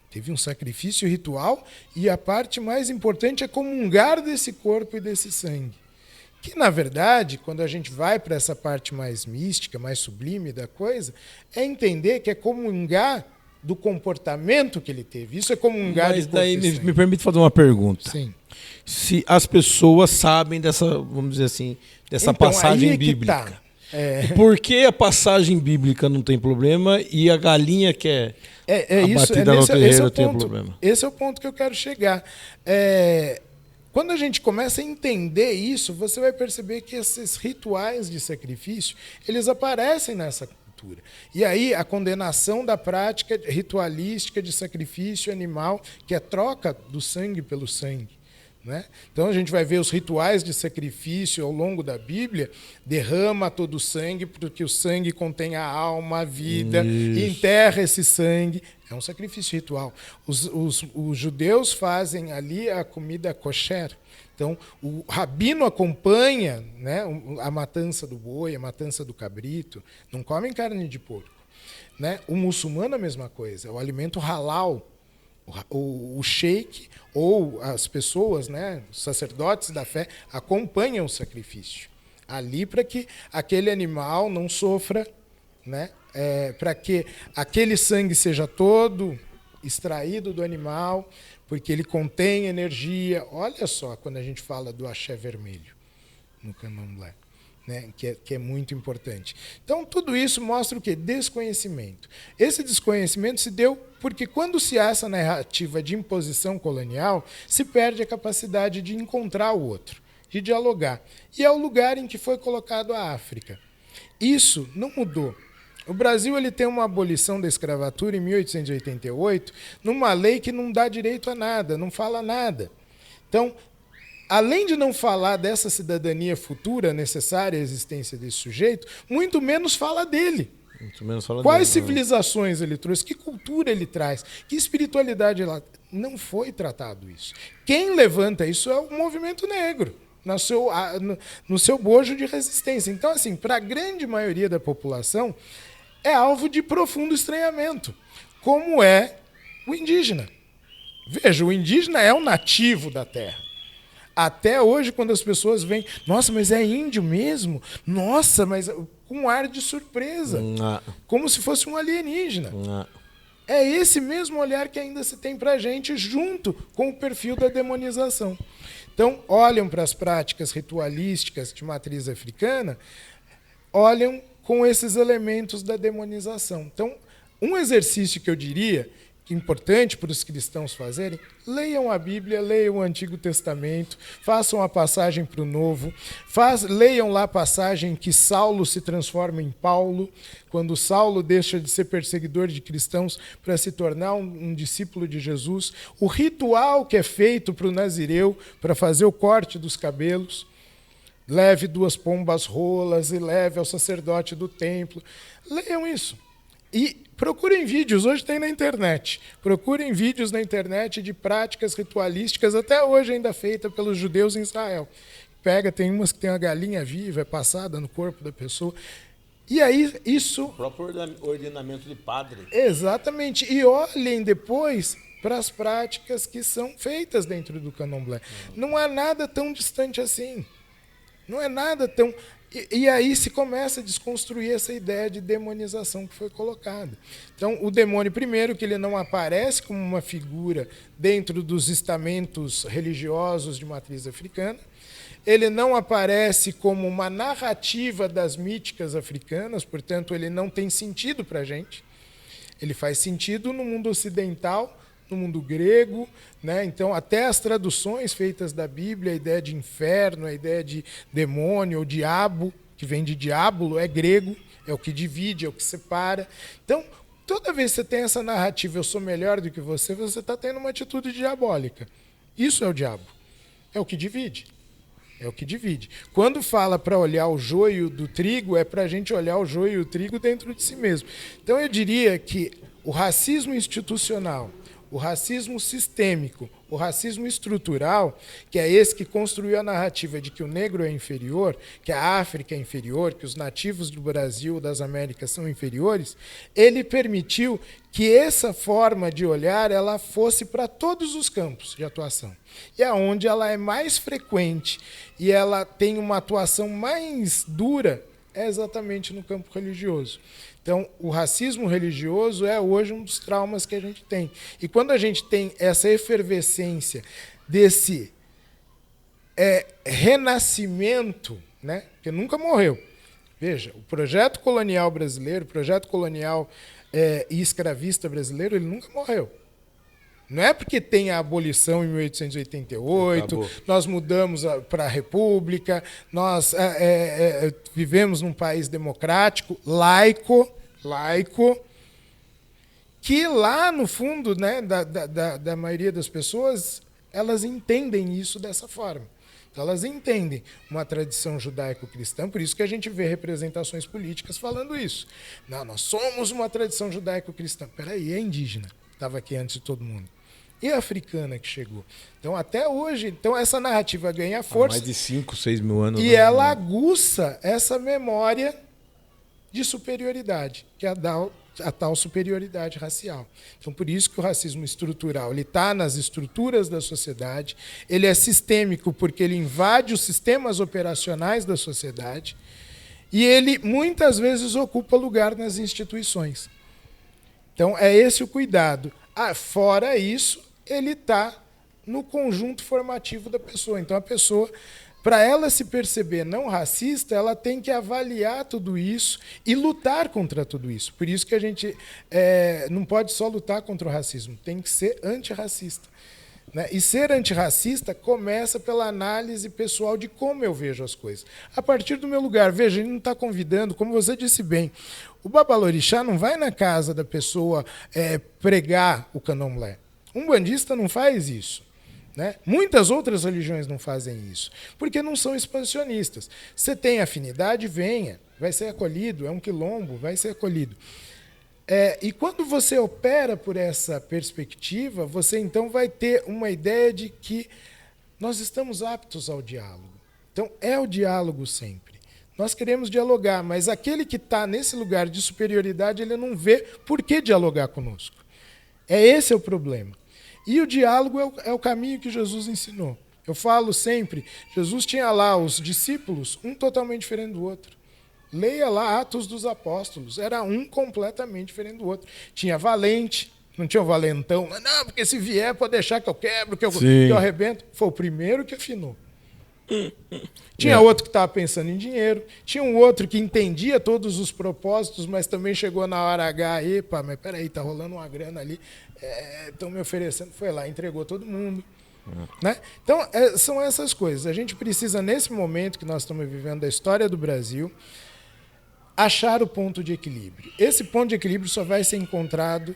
Teve um sacrifício ritual e a parte mais importante é comungar desse corpo e desse sangue. Que, na verdade, quando a gente vai para essa parte mais mística, mais sublime da coisa, é entender que é comungar do comportamento que ele teve. Isso é comungar de corpo daí e sangue. Me permite fazer uma pergunta. Sim. Se as pessoas sabem dessa, vamos dizer assim, dessa Então, passagem aí é que bíblica. tá. Por que a passagem bíblica não tem problema e a galinha que é abatida no terreiro tem problema? Esse é o ponto que eu quero chegar. Quando a gente começa a entender isso, você vai perceber que esses rituais de sacrifício, eles aparecem nessa cultura. E aí a condenação da prática ritualística de sacrifício animal, que é troca do sangue pelo sangue. Né? Então a gente vai ver os rituais de sacrifício ao longo da Bíblia, derrama todo o sangue, porque o sangue contém a alma, a vida, e enterra esse sangue. É um sacrifício ritual. Os judeus fazem ali a comida kosher. Então o rabino acompanha, né, a matança do boi, a matança do cabrito, não comem carne de porco. Né? O muçulmano a mesma coisa, o alimento halal. O sheik ou as pessoas, né, os sacerdotes da fé, acompanham o sacrifício ali para que aquele animal não sofra, né, para que aquele sangue seja todo extraído do animal, porque ele contém energia. Olha só quando a gente fala do axé vermelho no candomblé, né? que é muito importante. Então, tudo isso mostra o quê? Desconhecimento. Esse desconhecimento se deu porque quando se há essa narrativa de imposição colonial, se perde a capacidade de encontrar o outro, de dialogar. E é o lugar em que foi colocado a África. Isso não mudou. O Brasil ele tem uma abolição da escravatura em 1888, numa lei que não dá direito a nada, não fala nada. Então, além de não falar dessa cidadania futura necessária à existência desse sujeito, muito menos fala dele. Muito menos fala Quais dele, civilizações ele trouxe, que cultura ele traz, que espiritualidade ele... Não foi tratado isso. Quem levanta isso é o movimento negro, no seu bojo de resistência. Então, assim, para a grande maioria da população, é alvo de profundo estranhamento, como é o indígena. Veja, o indígena é o nativo da terra. Até hoje, quando as pessoas veem, nossa, mas é índio mesmo? Nossa, mas com um ar de surpresa, como se fosse um alienígena. É esse mesmo olhar que ainda se tem para a gente, junto com o perfil da demonização. Então, olham para as práticas ritualísticas de matriz africana, olham com esses elementos da demonização. Então, um exercício que eu diria que é importante para os cristãos fazerem, leiam a Bíblia, leiam o Antigo Testamento, façam a passagem para o Novo, leiam lá a passagem que Saulo se transforma em Paulo, quando Saulo deixa de ser perseguidor de cristãos para se tornar um discípulo de Jesus, o ritual que é feito para o nazireu, para fazer o corte dos cabelos, leve 2 pombas rolas e leve ao sacerdote do templo. Leiam isso. E procurem vídeos, hoje tem na internet. Procurem vídeos na internet de práticas ritualísticas, até hoje ainda feita pelos judeus em Israel. Tem umas que tem uma galinha viva, é passada no corpo da pessoa. E aí, isso... O próprio ordenamento de padre. Exatamente. E olhem depois para as práticas que são feitas dentro do candomblé. Não é nada tão distante assim. Não é nada tão... E aí se começa a desconstruir essa ideia de demonização que foi colocada. Então, o demônio, primeiro, que ele não aparece como uma figura dentro dos estamentos religiosos de matriz africana, ele não aparece como uma narrativa das míticas africanas, portanto, ele não tem sentido para a gente. Ele faz sentido no mundo ocidental, no mundo grego, né? Então, até as traduções feitas da Bíblia, a ideia de inferno, a ideia de demônio ou diabo, que vem de diábulo, é grego, é o que divide, é o que separa. Então, toda vez que você tem essa narrativa, eu sou melhor do que você está tendo uma atitude diabólica. Isso é o diabo. É o que divide. É o que divide. Quando fala para olhar o joio do trigo, é para a gente olhar o joio e o trigo dentro de si mesmo. Então, eu diria que o racismo institucional, o racismo sistêmico, o racismo estrutural, que é esse que construiu a narrativa de que o negro é inferior, que a África é inferior, que os nativos do Brasil, das Américas são inferiores, ele permitiu que essa forma de olhar ela fosse para todos os campos de atuação. E aonde ela é mais frequente e ela tem uma atuação mais dura é exatamente no campo religioso. Então, o racismo religioso é hoje um dos traumas que a gente tem. E quando a gente tem essa efervescência desse renascimento, né, que nunca morreu. Veja, o projeto colonial brasileiro, o projeto colonial e escravista brasileiro, ele nunca morreu. Não é porque tem a abolição em 1888, acabou. Nós mudamos para a República, nós vivemos num país democrático, laico, que lá no fundo, né, da maioria das pessoas, elas entendem isso dessa forma. Então, elas entendem uma tradição judaico-cristã, por isso que a gente vê representações políticas falando isso. Não, nós somos uma tradição judaico-cristã. Peraí, é indígena, estava aqui antes de todo mundo. E a africana que chegou. Então, até hoje, essa narrativa ganha força. Há mais de 5, 6 mil anos. E ela aguça essa memória de superioridade, que é a tal superioridade racial. Então, por isso que o racismo estrutural ele está nas estruturas da sociedade, ele é sistêmico porque ele invade os sistemas operacionais da sociedade E ele muitas vezes ocupa lugar nas instituições. Então é esse o cuidado. Fora isso, ele está no conjunto formativo da pessoa. Então a pessoa, para ela se perceber não racista, ela tem que avaliar tudo isso e lutar contra tudo isso. Por isso que a gente não pode só lutar contra o racismo, tem que ser antirracista. Né? E ser antirracista começa pela análise pessoal de como eu vejo as coisas. A partir do meu lugar, veja, ele não está convidando, como você disse bem, o babalorixá não vai na casa da pessoa pregar o candomblé. Um bandista não faz isso. Né? Muitas outras religiões não fazem isso, porque não são expansionistas. Você tem afinidade, venha, vai ser acolhido, é um quilombo, vai ser acolhido. E quando você opera por essa perspectiva, você então vai ter uma ideia de que nós estamos aptos ao diálogo. Então, é o diálogo sempre. Nós queremos dialogar, mas aquele que está nesse lugar de superioridade, ele não vê por que dialogar conosco. Esse é o problema. E o diálogo é o caminho que Jesus ensinou. Eu falo sempre, Jesus tinha lá os discípulos, um totalmente diferente do outro. Leia lá Atos dos Apóstolos, era um completamente diferente do outro. Tinha valente, não tinha o valentão, não, porque se vier pode deixar que eu quebro, que eu arrebento. Foi o primeiro que afinou. Tinha outro que estava pensando em dinheiro, tinha um outro que entendia todos os propósitos, mas também chegou na hora H, epa, mas peraí, está rolando uma grana ali, estão me oferecendo, foi lá, entregou todo mundo. Né? Então, são essas coisas. A gente precisa, nesse momento que nós estamos vivendo da história do Brasil, achar o ponto de equilíbrio. Esse ponto de equilíbrio só vai ser encontrado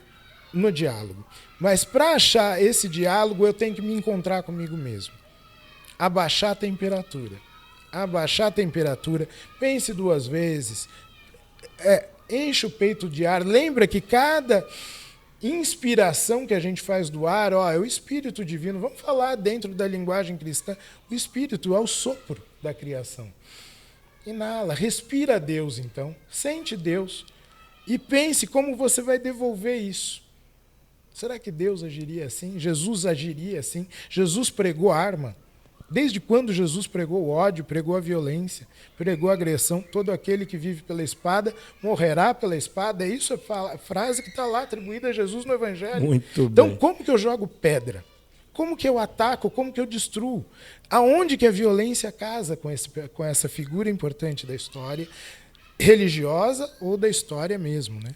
no diálogo. Mas para achar esse diálogo, eu tenho que me encontrar comigo mesmo. Abaixar a temperatura. Abaixar a temperatura. Pense 2 vezes. Enche o peito de ar. Lembra que cada inspiração que a gente faz do ar, é o Espírito Divino. Vamos falar dentro da linguagem cristã. O Espírito é o sopro da criação. Inala, respira Deus, então. Sente Deus. E pense como você vai devolver isso. Será que Deus agiria assim? Jesus agiria assim? Jesus pregou arma. Desde quando Jesus pregou o ódio, pregou a violência, pregou a agressão? Todo aquele que vive pela espada morrerá pela espada. Isso é a frase que está lá atribuída a Jesus no Evangelho. Muito então, bem. Como que eu jogo pedra? Como que eu ataco? Como que eu destruo? Aonde que a violência casa com essa figura importante da história religiosa ou da história mesmo, né?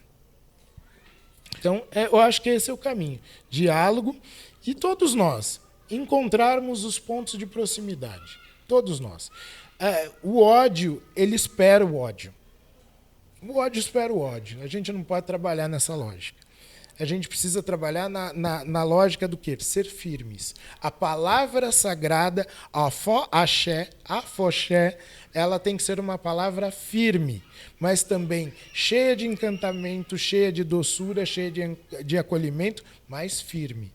Então, eu acho que esse é o caminho. Diálogo e todos nós encontrarmos os pontos de proximidade. Todos nós. O ódio, ele espera o ódio. O ódio espera o ódio. A gente não pode trabalhar nessa lógica. A gente precisa trabalhar na lógica do quê? Ser firmes. A palavra sagrada, afoxé, ela tem que ser uma palavra firme, mas também cheia de encantamento, cheia de doçura, cheia de acolhimento, mas firme.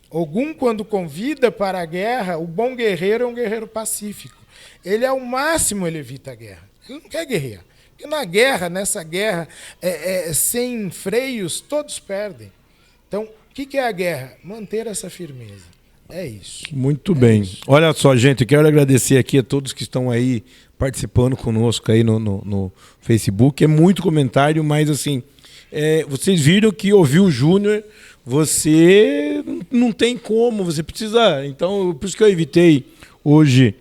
Ogum, quando convida para a guerra, o bom guerreiro é um guerreiro pacífico. Ele, ao máximo, ele evita a guerra. Ele não quer guerrear. Porque nessa guerra, sem freios, todos perdem. Então, o que é a guerra? Manter essa firmeza. É isso. Muito bem. Isso. Olha só, gente, quero agradecer aqui a todos que estão aí participando conosco aí no Facebook. É muito comentário, mas assim, vocês viram que ouviu o Júnior, você não tem como, você precisa... Então, por isso que eu evitei hoje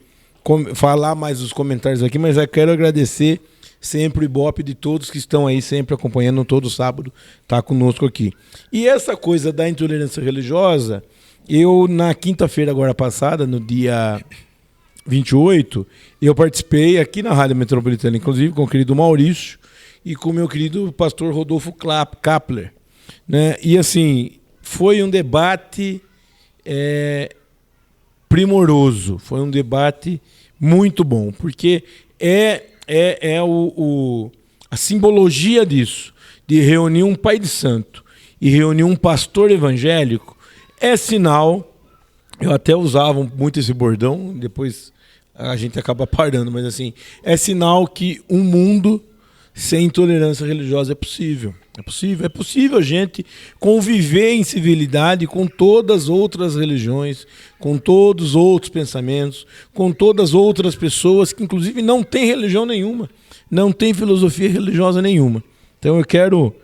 falar mais os comentários aqui, mas eu quero agradecer sempre o Ibope de todos que estão aí sempre acompanhando todo sábado, tá conosco aqui. E essa coisa da intolerância religiosa, eu na quinta-feira agora passada, no dia 28, eu participei aqui na Rádio Metropolitana, inclusive com o querido Maurício e com o meu querido pastor Rodolfo Kapler, né? E assim, foi um debate primoroso, foi um debate muito bom, porque a simbologia disso, de reunir um pai de santo e reunir um pastor evangélico, é sinal, eu até usava muito esse bordão, depois a gente acaba parando, mas assim, é sinal que um mundo sem intolerância religiosa é possível. É possível a gente conviver em civilidade com todas as outras religiões, com todos os outros pensamentos, com todas as outras pessoas que inclusive não têm religião nenhuma. não tem filosofia religiosa nenhuma. Então eu quero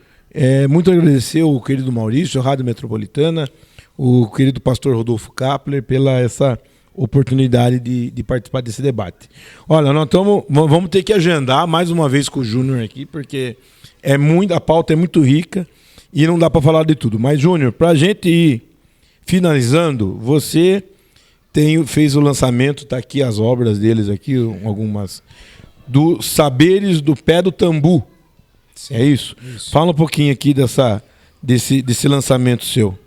muito agradecer o querido Maurício, a Rádio Metropolitana, o querido pastor Rodolfo Kapler, pela essa oportunidade de participar desse debate. Olha, nós vamos ter que agendar mais uma vez com o Júnior aqui, porque a pauta é muito rica e não dá para falar de tudo. Mas, Júnior, para a gente ir finalizando, você fez o lançamento, está aqui as obras deles aqui, algumas, do Saberes do Pé do Tambu. Sim, é isso? Fala um pouquinho aqui desse lançamento seu.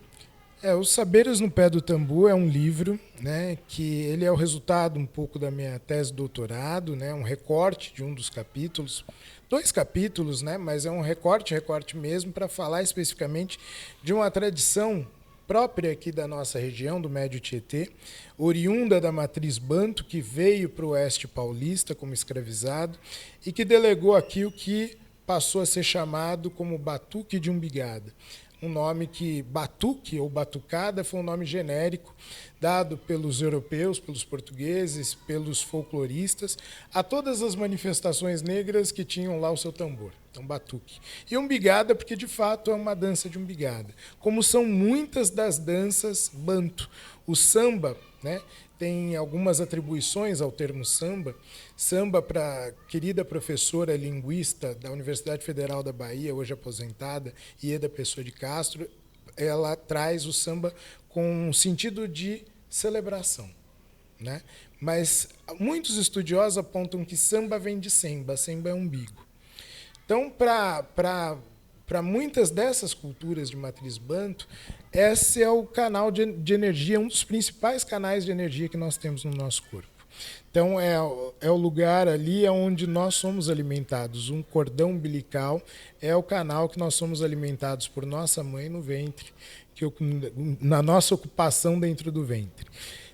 Os Saberes no Pé do Tambu é um livro, né, que ele é o resultado um pouco da minha tese de doutorado, né, um recorte de um dos capítulos, 2 capítulos, né, mas é um recorte mesmo, para falar especificamente de uma tradição própria aqui da nossa região, do Médio Tietê, oriunda da matriz Banto, que veio para o oeste paulista como escravizado e que delegou aqui o que passou a ser chamado como Batuque de Umbigada. Um nome que, batuque ou batucada, foi um nome genérico dado pelos europeus, pelos portugueses, pelos folcloristas, a todas as manifestações negras que tinham lá o seu tambor. Então, batuque. E umbigada, porque de fato é uma dança de umbigada, como são muitas das danças banto. O samba, né, tem algumas atribuições ao termo samba. Samba, para a querida professora linguista da Universidade Federal da Bahia, hoje aposentada, Ieda Pessoa de Castro, ela traz o samba com um sentido de celebração, né? Mas muitos estudiosos apontam que samba vem de semba, semba é umbigo. Então, para muitas dessas culturas de matriz banto, esse é o canal de energia, um dos principais canais de energia que nós temos no nosso corpo. Então, é o lugar ali onde nós somos alimentados. Um cordão umbilical é o canal que nós somos alimentados por nossa mãe no ventre, na nossa ocupação dentro do ventre.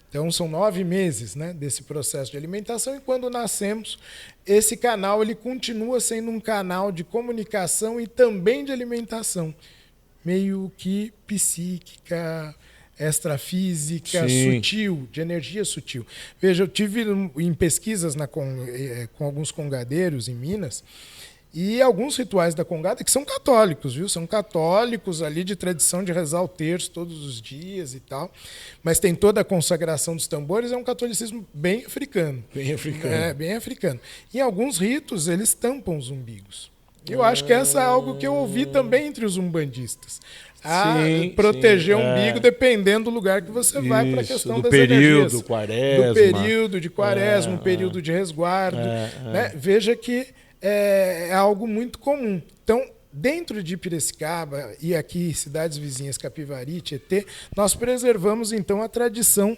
Então, são 9 meses, né, desse processo de alimentação, e quando nascemos, esse canal ele continua sendo um canal de comunicação e também de alimentação, meio que psíquica, extrafísica, sutil, de energia sutil. Veja, eu tive em pesquisas com alguns congadeiros em Minas, e alguns rituais da congada que são católicos, viu? São católicos ali de tradição de rezar o terço todos os dias e tal, mas tem toda a consagração dos tambores, é um catolicismo bem africano. Bem africano. Bem africano. Em alguns ritos, eles tampam os umbigos. Eu acho que essa é algo que eu ouvi também entre os umbandistas. Proteger o umbigo dependendo do lugar que você vai, para a questão das energias. Quaresma. Do período de quaresma, um período de resguardo. Né? Veja que é algo muito comum. Então, dentro de Piracicaba e aqui cidades vizinhas, Capivari, Tietê, nós preservamos então a tradição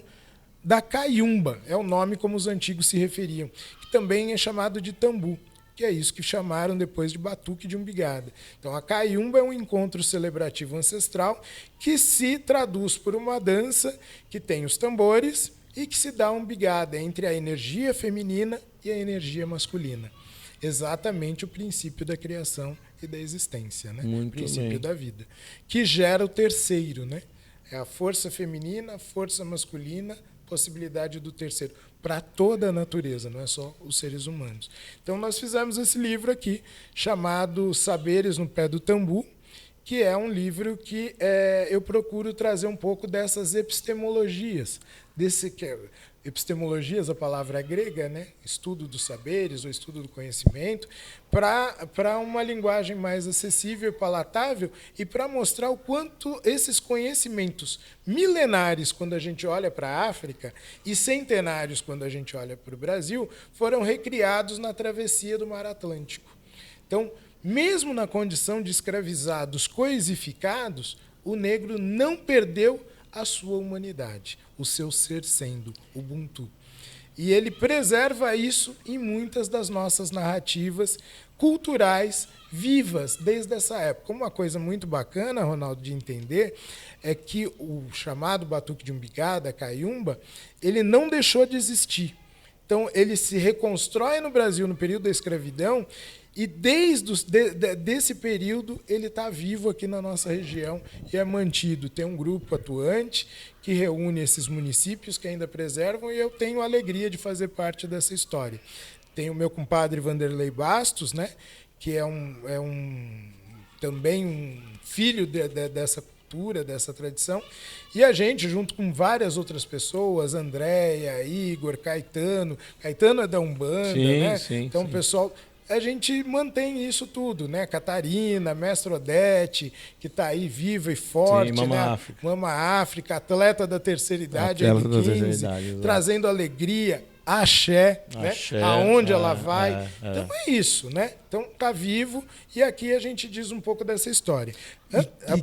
da caiumba, é o nome como os antigos se referiam, que também é chamado de tambu, que é isso que chamaram depois de batuque de umbigada. Então, a caiumba é um encontro celebrativo ancestral que se traduz por uma dança que tem os tambores e que se dá umbigada entre a energia feminina e a energia masculina. Exatamente o princípio da criação e da existência, né? O princípio da vida, que gera o terceiro, né? É a força feminina, a força masculina, possibilidade do terceiro, para toda a natureza, não é só os seres humanos. Então, nós fizemos esse livro aqui, chamado Saberes no Pé do Tambu, que é um livro que eu procuro trazer um pouco dessas epistemologias, epistemologias, a palavra grega, né? Estudo dos saberes ou estudo do conhecimento, para uma linguagem mais acessível e palatável, e para mostrar o quanto esses conhecimentos milenares, quando a gente olha para a África, e centenários, quando a gente olha para o Brasil, foram recriados na travessia do Mar Atlântico. Então, mesmo na condição de escravizados coisificados, o negro não perdeu a sua humanidade, o seu ser sendo, Ubuntu. E ele preserva isso em muitas das nossas narrativas culturais vivas desde essa época. Uma coisa muito bacana, Ronaldo, de entender é que o chamado batuque de umbigada, a caiumba, ele não deixou de existir. Então, ele se reconstrói no Brasil no período da escravidão, e desse período ele está vivo aqui na nossa região e é mantido. Tem um grupo atuante que reúne esses municípios que ainda preservam, e eu tenho a alegria de fazer parte dessa história. tem o meu compadre Vanderlei Bastos, né? Que também um filho dessa cultura, dessa tradição. E a gente, junto com várias outras pessoas, Andréia, Igor, Caetano. Caetano é da Umbanda, sim, né? Sim, então, sim. O pessoal... A gente mantém isso tudo, né? Catarina, Mestre Odete, que está aí viva e forte, Sim, Mama né? África. Mama África, atleta da terceira idade, Atleta da M15, terceira idade, trazendo alegria, axé, axé, né? Aonde ela vai. é. Então é isso, né? Então tá vivo e aqui a gente diz um pouco dessa história.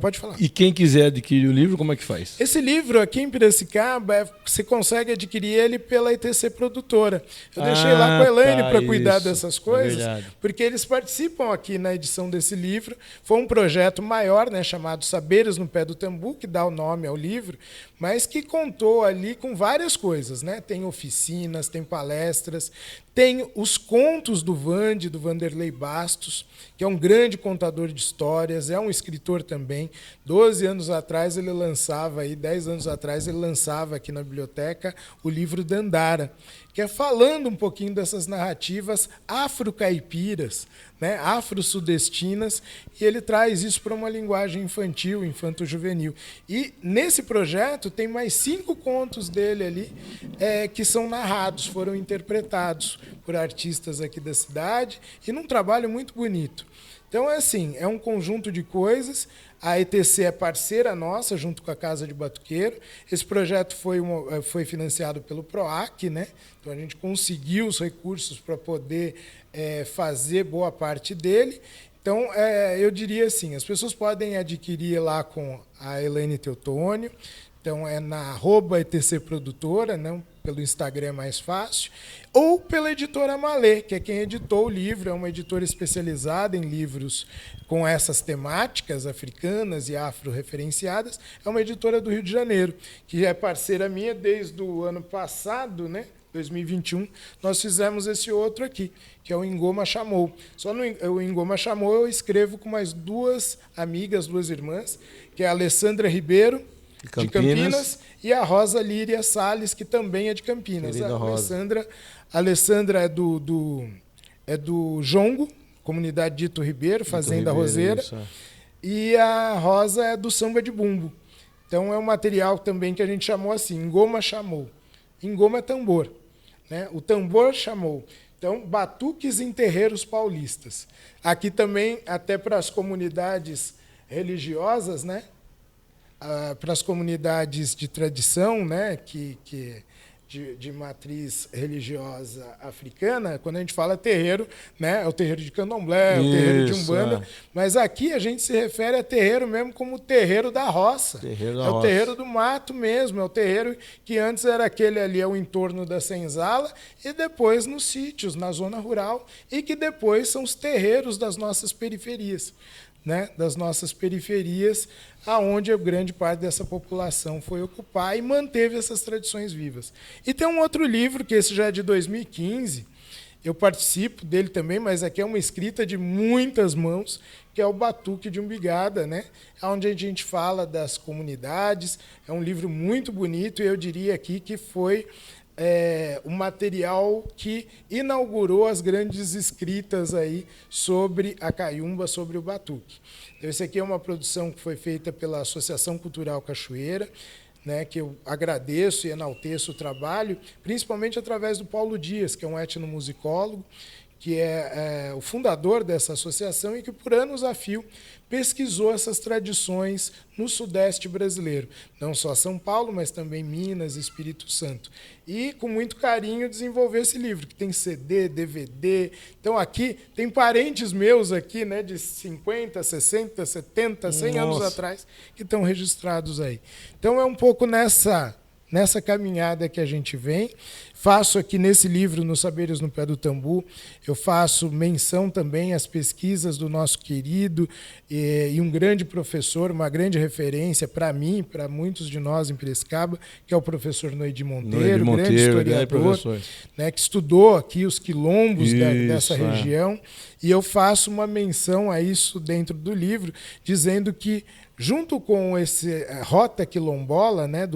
Pode falar. E quem quiser adquirir o livro, como é que faz? Esse livro aqui em Piracicaba, você consegue adquirir ele pela ETC Produtora. Eu deixei lá com a Elaine para cuidar dessas coisas, porque eles participam aqui na edição desse livro. Foi um projeto maior, né, chamado Saberes no Pé do Tambu, que dá o nome ao livro, mas que contou ali com várias coisas, né? Tem oficinas, tem palestras, tem os contos do Vanderlei Bastos, que é um grande contador de histórias, é um escritor também. 12 anos atrás ele lançava, 10 anos atrás ele lançava aqui na biblioteca o livro Dandara, que é falando um pouquinho dessas narrativas afro-caipiras, né, afro-sudestinas, e ele traz isso para uma linguagem infantil, infanto-juvenil. E nesse projeto tem mais 5 contos dele ali que são narrados, foram interpretados por artistas aqui da cidade, e num trabalho muito bonito. Então, é assim, é um conjunto de coisas. A ETC é parceira nossa, junto com a Casa de Batuqueiro. Esse projeto foi financiado pelo PROAC, né? Então, a gente conseguiu os recursos para poder fazer boa parte dele. Então, eu diria assim, as pessoas podem adquirir lá com a Elaine Teutônio. Então, é na @ETC Produtora, né? Pelo Instagram é mais fácil, ou pela editora Malê, que é quem editou o livro, é uma editora especializada em livros com essas temáticas africanas e afro-referenciadas, é uma editora do Rio de Janeiro, que é parceira minha desde o ano passado, né? 2021, nós fizemos esse outro aqui, que é o Engoma Chamou. Só no Engoma Chamou eu escrevo com mais 2 amigas, 2 irmãs, que é a Alessandra Ribeiro, de Campinas, e a Rosa Líria Salles, que também é de Campinas. A Alessandra é do Jongo, comunidade Dito Ribeiro, Fazenda Roseira, e a Rosa é do Samba de Bumbo. Então é um material também que a gente chamou assim, Engoma Chamou. Engoma é tambor, né? O tambor chamou. Então, batuques em terreiros paulistas. Aqui também, até para as comunidades religiosas, né? Para as comunidades de tradição, né, de matriz religiosa africana, quando a gente fala terreiro, né, é o terreiro de candomblé, o terreiro de umbanda, mas aqui a gente se refere a terreiro mesmo como o terreiro da roça. O terreiro do mato mesmo, é o terreiro que antes era aquele ali ao entorno da senzala e depois nos sítios, na zona rural, e que depois são os terreiros das nossas periferias. Né, das nossas periferias, aonde a grande parte dessa população foi ocupar e manteve essas tradições vivas. E tem um outro livro, que esse já é de 2015, eu participo dele também, mas aqui é uma escrita de muitas mãos, que é o Batuque de Umbigada, né, onde a gente fala das comunidades. É um livro muito bonito, e eu diria aqui que foi o material que inaugurou as grandes escritas aí sobre a caiumba, sobre o batuque. Então, esse aqui é uma produção que foi feita pela Associação Cultural Cachoeira, né, que eu agradeço e enalteço o trabalho, principalmente através do Paulo Dias, que é um etnomusicólogo, que é o fundador dessa associação e que, por anos a fio, pesquisou essas tradições no Sudeste brasileiro. Não só São Paulo, mas também Minas e Espírito Santo. E, com muito carinho, desenvolveu esse livro, que tem CD, DVD. Então, aqui, tem parentes meus aqui, né, de 50, 60, 70, 100 anos atrás, que estão registrados aí. Então, é um pouco nessa caminhada que a gente vem. Faço aqui nesse livro, no Saberes no Pé do Tambu, eu faço menção também às pesquisas do nosso querido e um grande professor, uma grande referência para mim e para muitos de nós em Piracicaba, que é o professor Noedi Monteiro, grande historiador, né, que estudou aqui os quilombos dessa região. E eu faço uma menção a isso dentro do livro, dizendo que, junto com esse rota quilombola, né,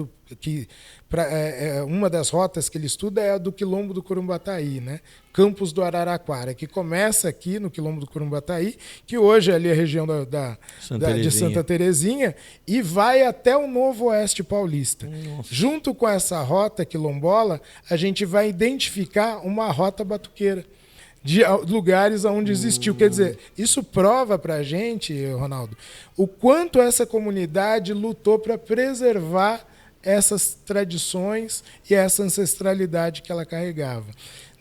uma das rotas que ele estuda do Quilombo do Corumbataí, né? Campos do Araraquara, que começa aqui no Quilombo do Corumbataí, que hoje é ali a região de Santa Terezinha, e vai até o Novo Oeste Paulista. Nossa. Junto com essa rota quilombola, a gente vai identificar uma rota batuqueira de lugares onde existiu. Quer dizer, isso prova para a gente, Ronaldo, o quanto essa comunidade lutou para preservar essas tradições e essa ancestralidade que ela carregava.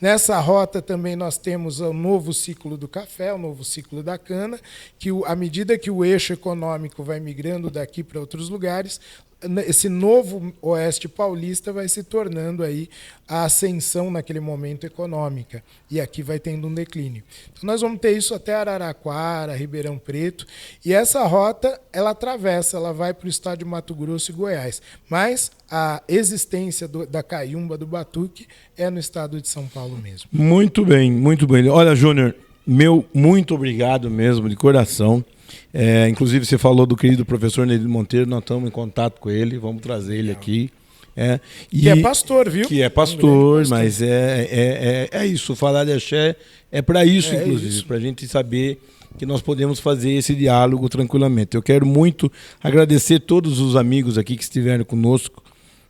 Nessa rota também nós temos o novo ciclo do café, o novo ciclo da cana, que à medida que o eixo econômico vai migrando daqui para outros lugares, esse novo oeste paulista vai se tornando aí a ascensão naquele momento econômica, e aqui vai tendo um declínio. Então nós vamos ter isso até Araraquara, Ribeirão Preto, e essa rota ela atravessa, ela vai para o estado de Mato Grosso e Goiás, mas a existência da caiumba, do batuque, é no estado de São Paulo mesmo. Muito bem, muito bem. Olha, Júnior, muito obrigado mesmo, de coração. Inclusive, você falou do querido professor Nery Monteiro, nós estamos em contato com ele, vamos trazer ele aqui. Que é pastor, viu? Que é pastor, mas é isso, falar de axé é para isso, inclusive, para a gente saber que nós podemos fazer esse diálogo tranquilamente. Eu quero muito agradecer todos os amigos aqui que estiveram conosco,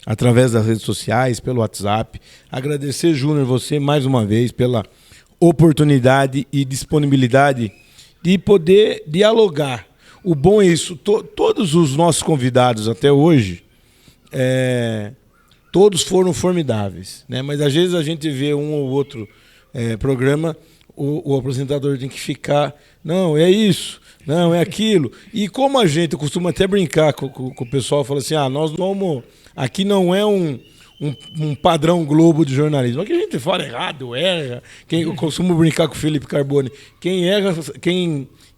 através das redes sociais, pelo WhatsApp. Agradecer, Júnior, você mais uma vez pela oportunidade e disponibilidade de poder dialogar. O bom é isso, todos os nossos convidados até hoje, todos foram formidáveis, né? Mas às vezes a gente vê um ou outro programa, o apresentador tem que ficar, não, é isso, não, é aquilo. E como a gente costuma até brincar com o pessoal, fala assim, nós vamos, aqui não é um padrão Globo de jornalismo. Aqui a gente fala errado, erra. Eu costumo brincar com o Felipe Carbone. Quem erra,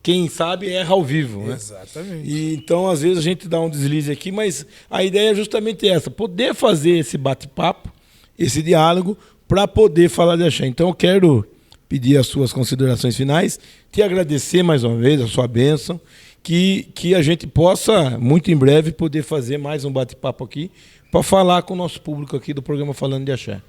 quem sabe erra ao vivo, né? Exatamente. E, então, às vezes, a gente dá um deslize aqui, mas a ideia é justamente essa, poder fazer esse bate-papo, esse diálogo, para poder falar de axé. Então, eu quero pedir as suas considerações finais, te agradecer mais uma vez a sua bênção, que a gente possa, muito em breve, poder fazer mais um bate-papo aqui, para falar com o nosso público aqui do programa Falando de Axé.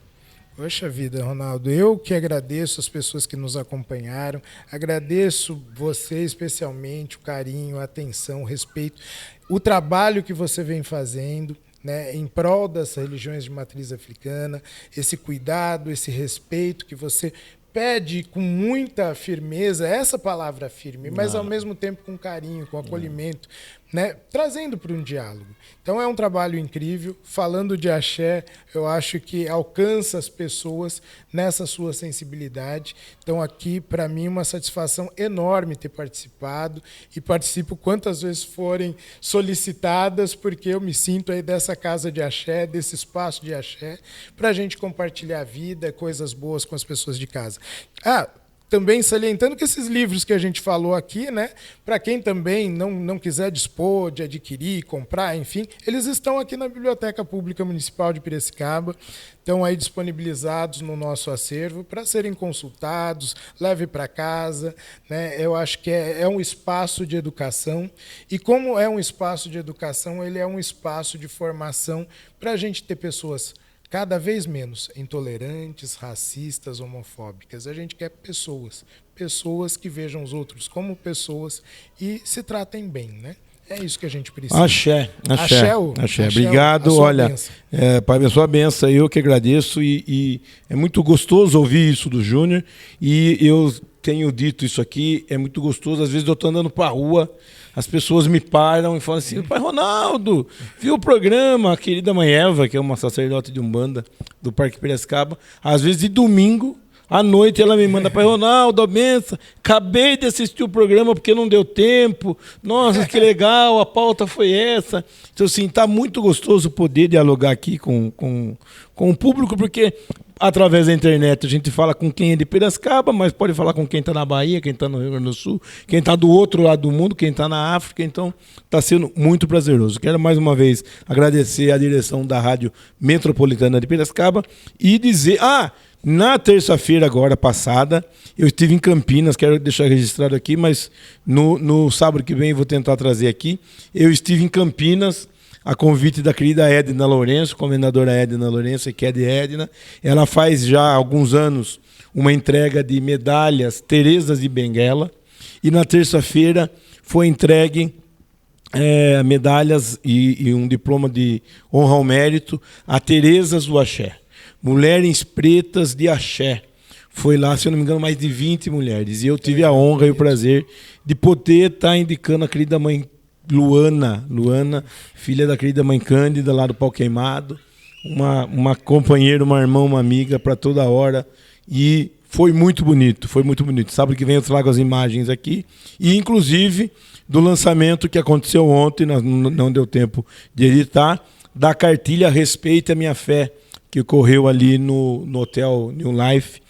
Poxa vida, Ronaldo, eu que agradeço as pessoas que nos acompanharam, agradeço você especialmente, o carinho, a atenção, o respeito, o trabalho que você vem fazendo, né, em prol das religiões de matriz africana, esse cuidado, esse respeito que você pede com muita firmeza, essa palavra firme, mas ao mesmo tempo com carinho, com acolhimento, né? Trazendo para um diálogo. Então é um trabalho incrível. Falando de axé, eu acho que alcança as pessoas nessa sua sensibilidade. Então aqui, para mim, uma satisfação enorme ter participado, e participo quantas vezes forem solicitadas, porque eu me sinto aí dessa casa de axé, desse espaço de axé, para a gente compartilhar a vida, coisas boas com as pessoas de casa. Também salientando que esses livros que a gente falou aqui, né, para quem também não quiser dispor, de adquirir, comprar, enfim, eles estão aqui na Biblioteca Pública Municipal de Piracicaba, estão aí disponibilizados no nosso acervo para serem consultados, leve para casa, né? Eu acho que é um espaço de educação, e como é um espaço de educação, ele é um espaço de formação para a gente ter pessoas cada vez menos intolerantes, racistas, homofóbicas. A gente quer pessoas que vejam os outros como pessoas e se tratem bem, né? É isso que a gente precisa. Axé. Obrigado. Olha, Pai, a sua benção, eu que agradeço, e é muito gostoso ouvir isso do Júnior, e eu tenho dito isso aqui, é muito gostoso. Às vezes eu estou andando para a rua, as pessoas me param e falam assim, Pai Ronaldo, viu o programa? A querida mãe Eva, que é uma sacerdote de Umbanda do Parque Piracicaba, às vezes de domingo à noite ela me manda, Pai Ronaldo, benção, acabei de assistir o programa porque não deu tempo, nossa, que legal, a pauta foi essa. Então, assim, está muito gostoso poder dialogar aqui com o público, porque através da internet a gente fala com quem é de Piracicaba, mas pode falar com quem está na Bahia, quem está no Rio Grande do Sul, quem está do outro lado do mundo, quem está na África. Então está sendo muito prazeroso. Quero mais uma vez agradecer a direção da Rádio Metropolitana de Piracicaba e dizer... na terça-feira agora passada, eu estive em Campinas, quero deixar registrado aqui, mas no sábado que vem eu vou tentar trazer aqui. Eu estive em Campinas, a convite da querida Edna Lourenço, comendadora Edna Lourenço, e que é de Edna. Ela faz já há alguns anos uma entrega de medalhas Teresas de Benguela, e na terça-feira foi entregue medalhas e um diploma de honra ao mérito a Teresas do Axé, mulheres pretas de Axé. Foi lá, se eu não me engano, mais de 20 mulheres. E eu tive a honra e o prazer de poder estar indicando a querida mãe Luana, filha da querida mãe Cândida, lá do Pau Queimado. Uma companheira, uma irmã, uma amiga para toda hora. E foi muito bonito, foi muito bonito. Sábado que vem eu trago as imagens aqui. E, inclusive, do lançamento que aconteceu ontem, não deu tempo de editar, da cartilha Respeite a Minha Fé, que ocorreu ali no Hotel New Life.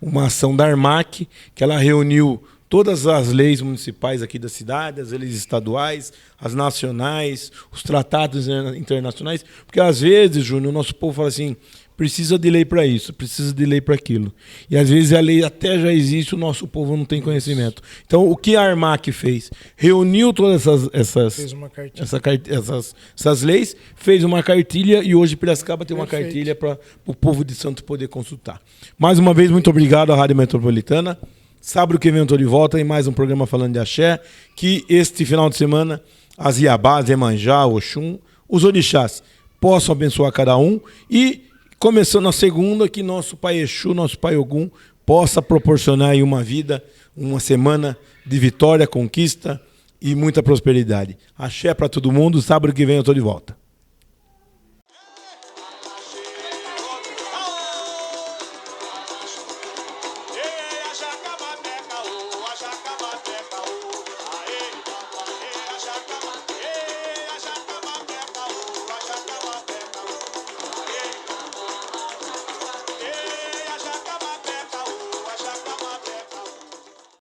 Uma ação da Armac, que ela reuniu todas as leis municipais aqui da cidade, as leis estaduais, as nacionais, os tratados internacionais, porque às vezes, Júnior, o nosso povo fala assim, precisa de lei para isso, precisa de lei para aquilo. E às vezes a lei até já existe, o nosso povo não tem conhecimento. Então, o que a Armac fez? Reuniu todas essas leis, fez uma cartilha e hoje Piracicaba tem uma cartilha para o povo de Santos poder consultar. Mais uma vez, muito obrigado à Rádio Metropolitana. Sábado que vem eu estou de volta em mais um programa falando de axé, que este final de semana as Iabás, Iemanjá, Oxum, os orixás possam abençoar cada um e começando a segunda, que nosso Pai Exu, nosso Pai Ogum, possa proporcionar aí uma vida, uma semana de vitória, conquista e muita prosperidade. Axé para todo mundo, sábado que vem eu estou de volta.